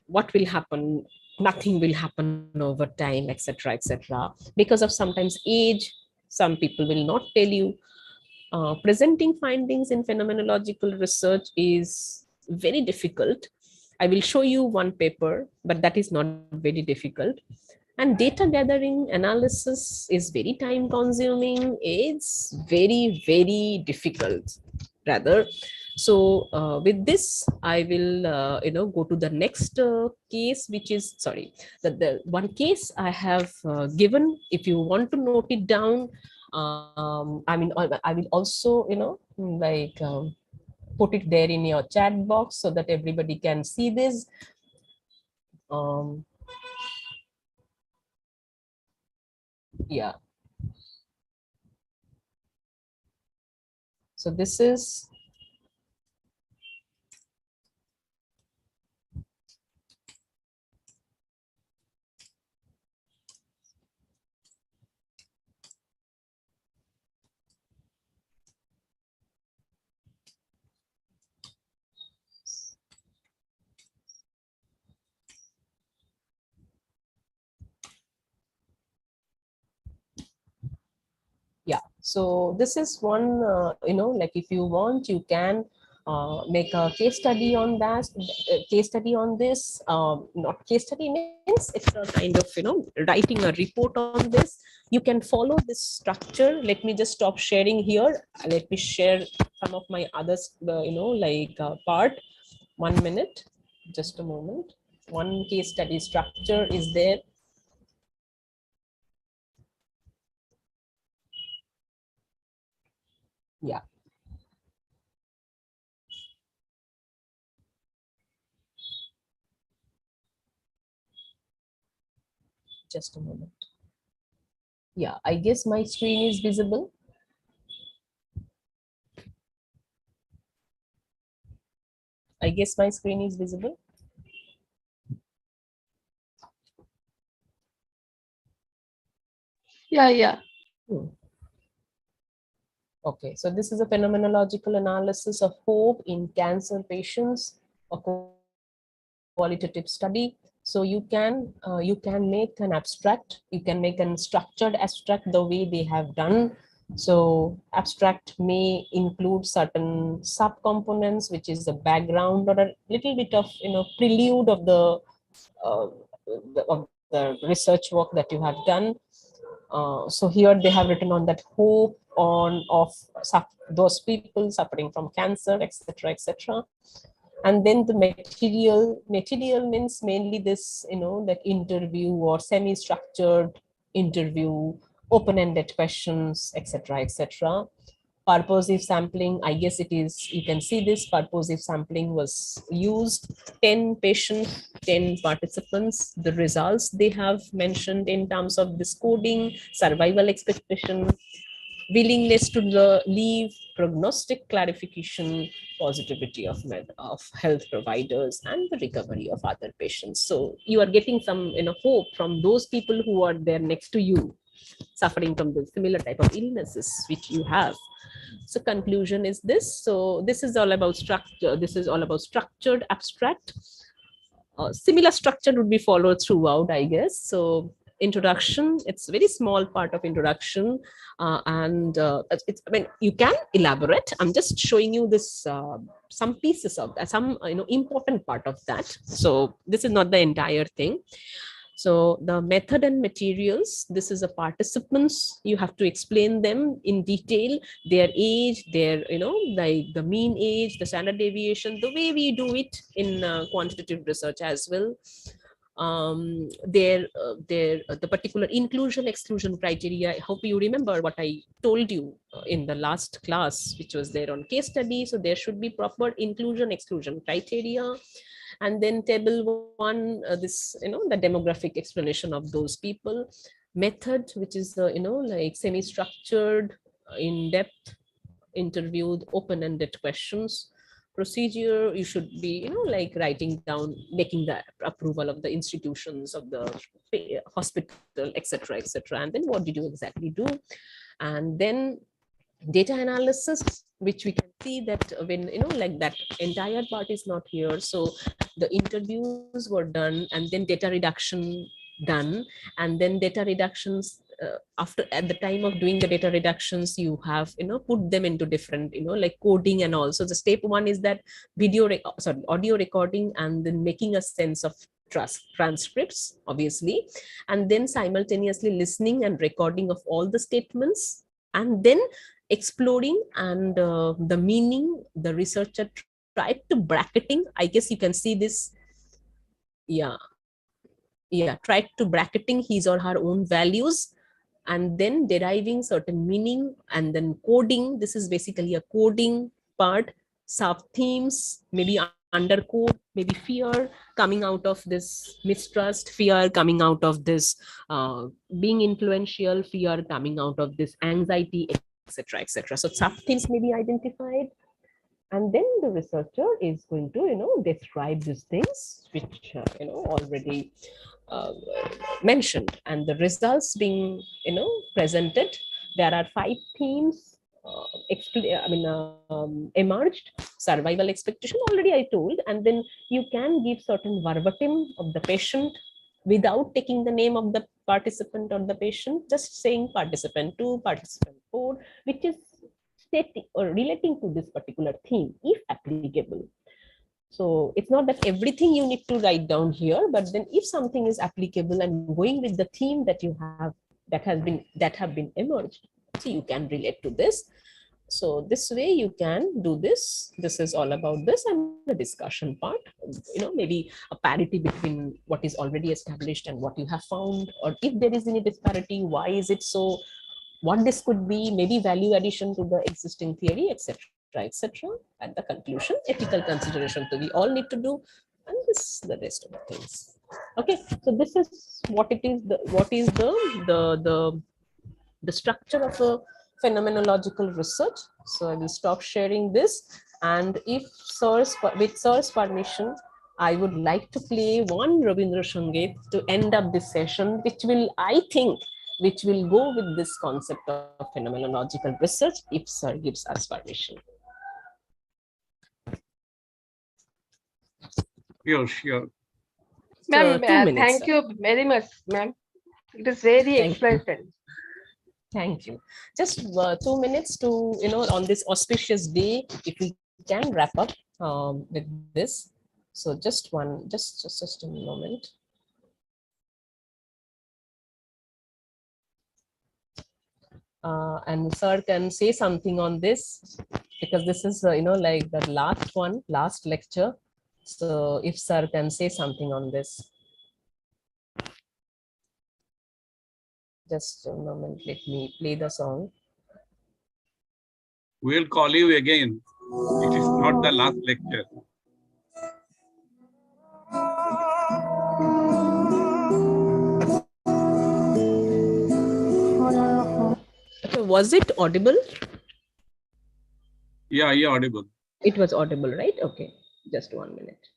What will happen? Nothing will happen over time, etc., etc. Because of sometimes age, some people will not tell you. Presenting findings in phenomenological research is very difficult. I will show you one paper, but that is not very difficult. And data gathering analysis is very time consuming. It's very, very difficult rather. So with this, I will, go to the next case, which is, sorry, the one case I have given. If you want to note it down, I will also, put it there in your chat box so that everybody can see this. Yeah. So this is yeah. So this is one, like if you want, you can make a case study on that, case study on this. Not case study means it's a kind of, writing a report on this. You can follow this structure. Let me just stop sharing here. Let me share some of my others, part. 1 minute, just a moment. One case study structure is there. Yeah. Just a moment. Yeah, I guess my screen is visible. I guess my screen is visible. Yeah. Okay, so this is a phenomenological analysis of hope in cancer patients, a qualitative study. So you can make an abstract, you can make a structured abstract the way they have done. So abstract may include certain subcomponents, which is the background or a little bit of prelude of the research work that you have done. So here they have written on that hope of those people suffering from cancer, etc., etc. And then the material means mainly this, that interview or semi-structured interview, open-ended questions, etc., etc. Purposive sampling, I guess it is, you can see this purposive sampling was used, 10 patients, 10 participants. The results they have mentioned in terms of this coding, survival expectation, willingness to leave, prognostic clarification, positivity of health providers, and the recovery of other patients. So you are getting some hope from those people who are there next to you, suffering from the similar type of illnesses which you have. So conclusion is this. So this is all about structure. This is all about structured abstract. Similar structure would be followed throughout, I guess. So introduction, it's a very small part of introduction, and it's, I mean, you can elaborate. I'm just showing you this some pieces of that, some important part of that. So this is not the entire thing. So the method and materials, this is a participants. You have to explain them in detail, their age, their, like the mean age, the standard deviation, the way we do it in quantitative research as well. The particular inclusion exclusion criteria. I hope you remember what I told you in the last class, which was there on case study. So there should be proper inclusion exclusion criteria. And then table 1, this, the demographic explanation of those people. Method, which is the, like semi-structured, in-depth interviewed, open-ended questions. Procedure, you should be, like writing down, making the approval of the institutions of the hospital, etc., etc. And then what did you exactly do? And then data analysis, which we can see that when, like that entire part is not here. So the interviews were done, and then data reduction done, and then data reductions, after, at the time of doing the data reductions, you have, put them into different, like coding and all. So the step 1 is that audio recording, and then making a sense of transcripts, obviously, and then simultaneously listening and recording of all the statements, and then exploring and the meaning. The researcher tried to bracketing, I guess you can see this. Tried to bracketing his or her own values, and then deriving certain meaning, and then coding. This is basically a coding part. Sub themes, maybe undercode, maybe fear coming out of this mistrust, fear coming out of this being influential, fear coming out of this anxiety, etc., etc. So sub themes may be identified, and then the researcher is going to describe these things which already mentioned, and the results being presented. There are 5 themes emerged. Survival expectation, already I told, and then you can give certain verbatim of the patient without taking the name of the participant or the patient, just saying participant 2, participant 4, which is stating or relating to this particular theme, if applicable. So it's not that everything you need to write down here, but then if something is applicable and going with the theme that you have, that have been emerged, so you can relate to this. So this way you can do this. This is all about this, and the discussion part, maybe a parity between what is already established and what you have found, or if there is any disparity, why is it so, what this could be, maybe value addition to the existing theory, etc., etc. At the conclusion, ethical consideration we all need to do, and this the rest of the things. Okay, so this is what it is. What is the structure of a phenomenological research. So I will stop sharing this, and if with sir's permission, I would like to play one Rabindra Sangeet to end up this session, which will, I think, which will go with this concept of phenomenological research, if sir gives us permission. Sure. Ma'am, 2 minutes, thank you very much, ma'am. It is very exciting. Thank you. Just 2 minutes to, on this auspicious day, if we can wrap up with this. So just a moment. And sir can say something on this, because this is, like the last lecture. So if sir can say something on this. Just a moment, let me play the song. We'll call you again. It is not the last lecture. Okay, was it audible? Yeah, audible. It was audible, right? Okay, just 1 minute.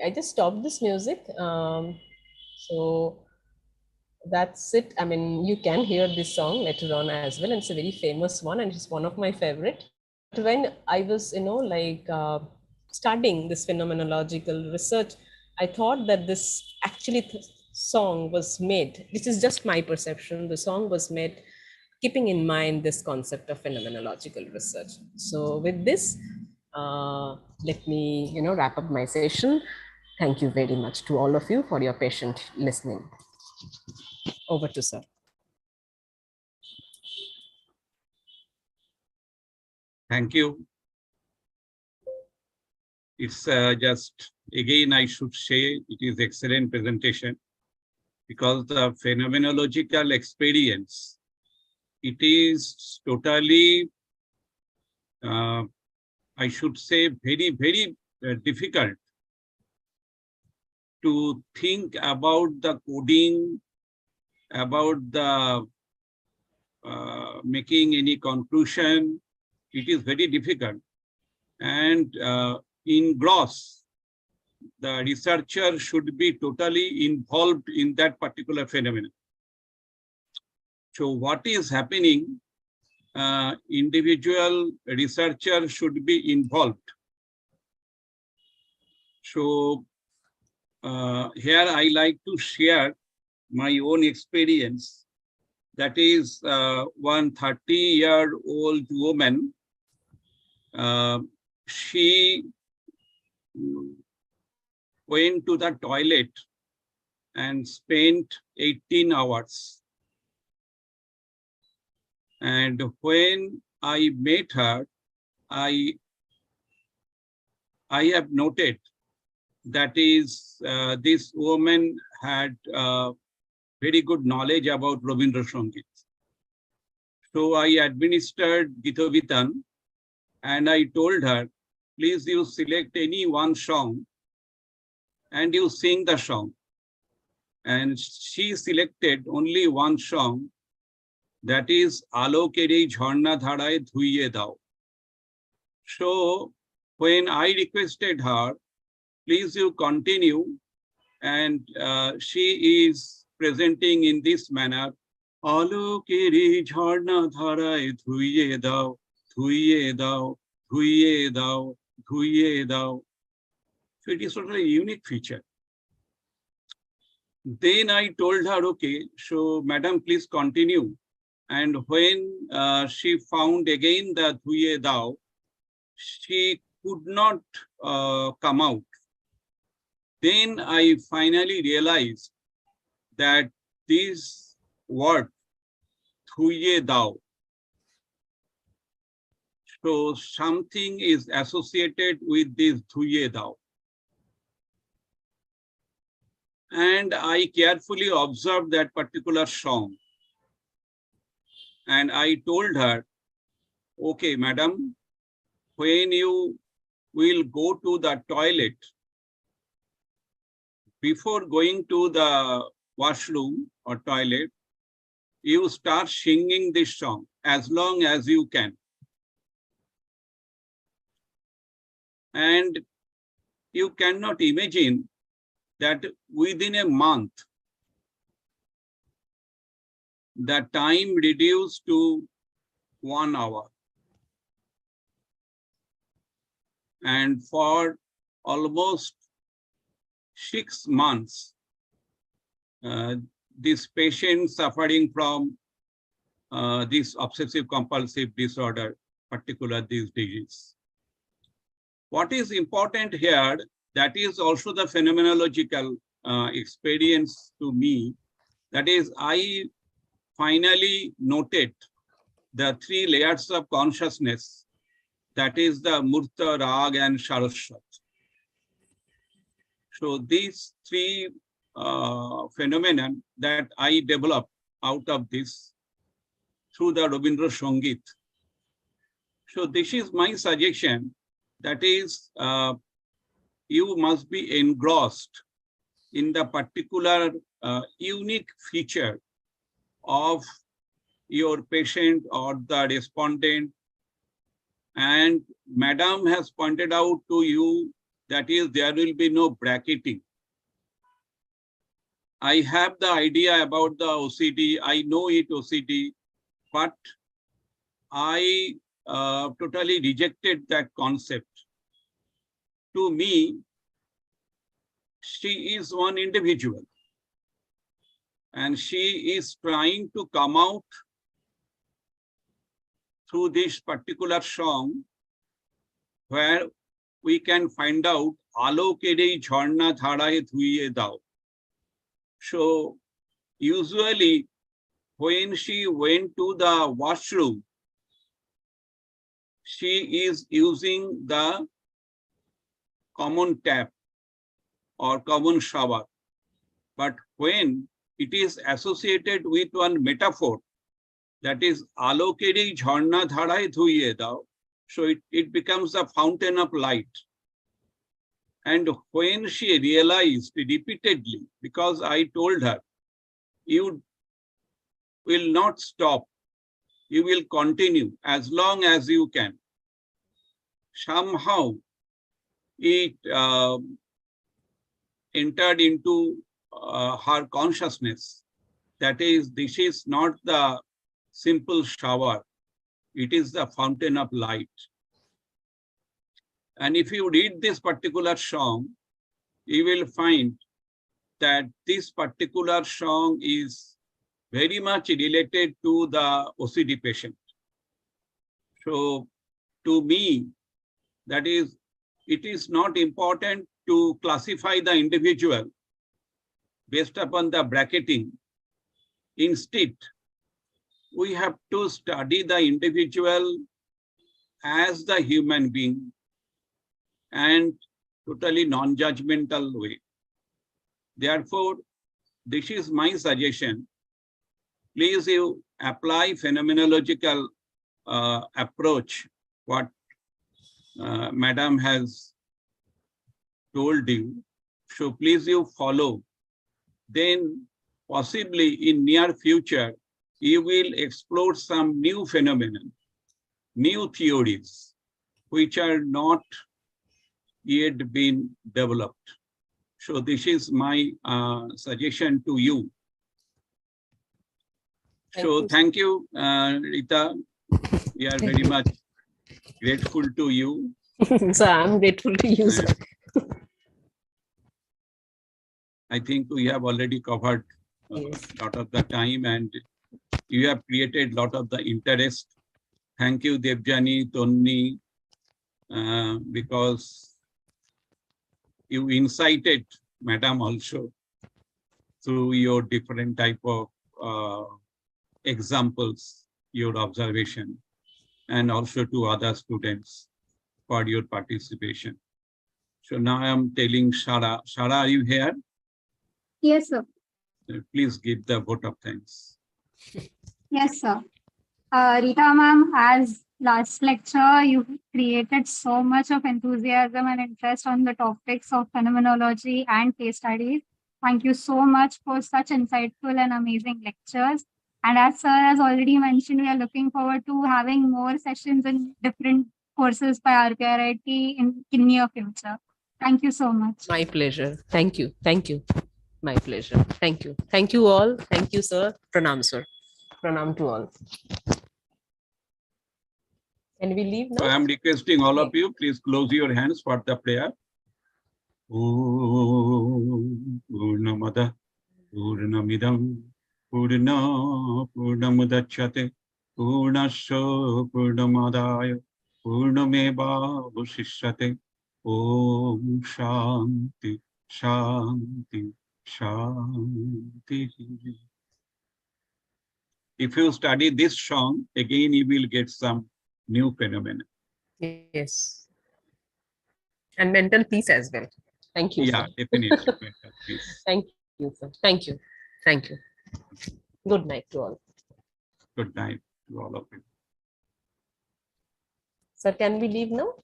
Okay, I just stopped this music. So that's it. I mean, you can hear this song later on as well, and it's a very famous one, and it's one of my favorite. When I was, studying this phenomenological research, I thought that this actually song was made. This is just my perception. The song was made keeping in mind this concept of phenomenological research. So with this, let me, wrap up my session. Thank you very much to all of you for your patient listening. Over to sir. Thank you. It's just, again, I should say it is excellent presentation because the phenomenological experience, it is totally, I should say, very, very difficult to think about the coding, about the making any conclusion. It is very difficult. And in gross, the researcher should be totally involved in that particular phenomenon. So what is happening, individual researcher should be involved. So here I like to share my own experience. That is one 30-year-old woman. She went to the toilet and spent 18 hours. And when I met her, I have noted that is this woman had very good knowledge about Rabindra Sangeet. So I administered Gitavitan and I told her, please you select any one song and you sing the song. And she selected only one song, that is Alokere Jharna Dharaye Dhuiye Dao. So when I requested her, please you continue, and she is presenting in this manner, Alokere Jharna Dharaye Dhuiye Dao, Dhuiye Dao, Dhuiye Dao, Dhuiye Dao. So it is sort of a unique feature. Then I told her, okay, so madam, please continue. And when she found again the Dhuiye Dao, she could not come out. Then I finally realized that this word, Dhuiye Dao, so something is associated with this Dhuiye Dao. And I carefully observed that particular song. And I told her, okay, madam, when you will go to the toilet, before going to the washroom or toilet, you start singing this song as long as you can. And you cannot imagine that within a month, the time reduced to 1 hour. And for almost 6 months, this patient suffering from this obsessive compulsive disorder, particular this disease. What is important here, that is also the phenomenological experience to me. That is, I finally noted the 3 layers of consciousness, that is the Murta, Rag, and Saraswat. So these 3 phenomena that I developed out of this through the Rabindra Sangeet. So this is my suggestion, that is, you must be engrossed in the particular unique feature of your patient or the respondent. And madam has pointed out to you That is, there will be no bracketing. I have the idea about the OCD. I know it OCD, but I totally rejected that concept. To me, she is one individual, and she is trying to come out through this particular song where we can find out Alokerei Jharna Dharaye Dhuiye Dao. So usually when she went to the washroom, she is using the common tap or common shower. But when it is associated with one metaphor, that is Alokerei Jharna Dharaye Dhuiye Dao, so it becomes a fountain of light. And when she realized repeatedly, because I told her, you will not stop, you will continue as long as you can. Somehow it entered into her consciousness. That is, this is not the simple shower, it is the fountain of light. And if you read this particular song, you will find that this particular song is very much related to the OCD patient. So to me, that is, it is not important to classify the individual based upon the bracketing. Instead, we have to study the individual as the human being and totally non-judgmental way. Therefore, this is my suggestion. Please you apply phenomenological approach, what Madam has told you. So please you follow. Then possibly in near future, you will explore some new phenomena, new theories, which are not yet been developed. So this is my suggestion to you. Thank you, Rita. We are very much grateful to you. So I'm grateful to you, sir. I think we have already covered a lot of the time, and you have created a lot of the interest. Thank you, Devjani, Tonni, because you incited Madam also through your different type of examples, your observation, and also to other students for your participation. So now I am telling Shara. Shara, are you here? Yes, sir. Please give the vote of thanks. Yes, sir. Rita ma'am, as last lecture, you created so much of enthusiasm and interest on the topics of phenomenology and case studies. Thank you so much for such insightful and amazing lectures. And as sir has already mentioned, we are looking forward to having more sessions in different courses by RPRIT in near future. Thank you so much. My pleasure. Thank you. Thank you. My pleasure. Thank you. Thank you all. Thank you, sir. Pranam, sir. Pranam to all. Can we leave now? So I am requesting all of you, please close your hands for the prayer. Om Purnamada Purnamidam Purna Purnamudachyate Purnasya Purnamadaya Purnameva Vasishyate. Om Shanti Shanti Shanti. If you study this song, again you will get some new phenomena. Yes. And mental peace as well. Thank you. Yeah, sir. definitely. Mental peace. Thank you, sir. Thank you. Thank you. Good night to all. Good night to all of you. Sir, can we leave now?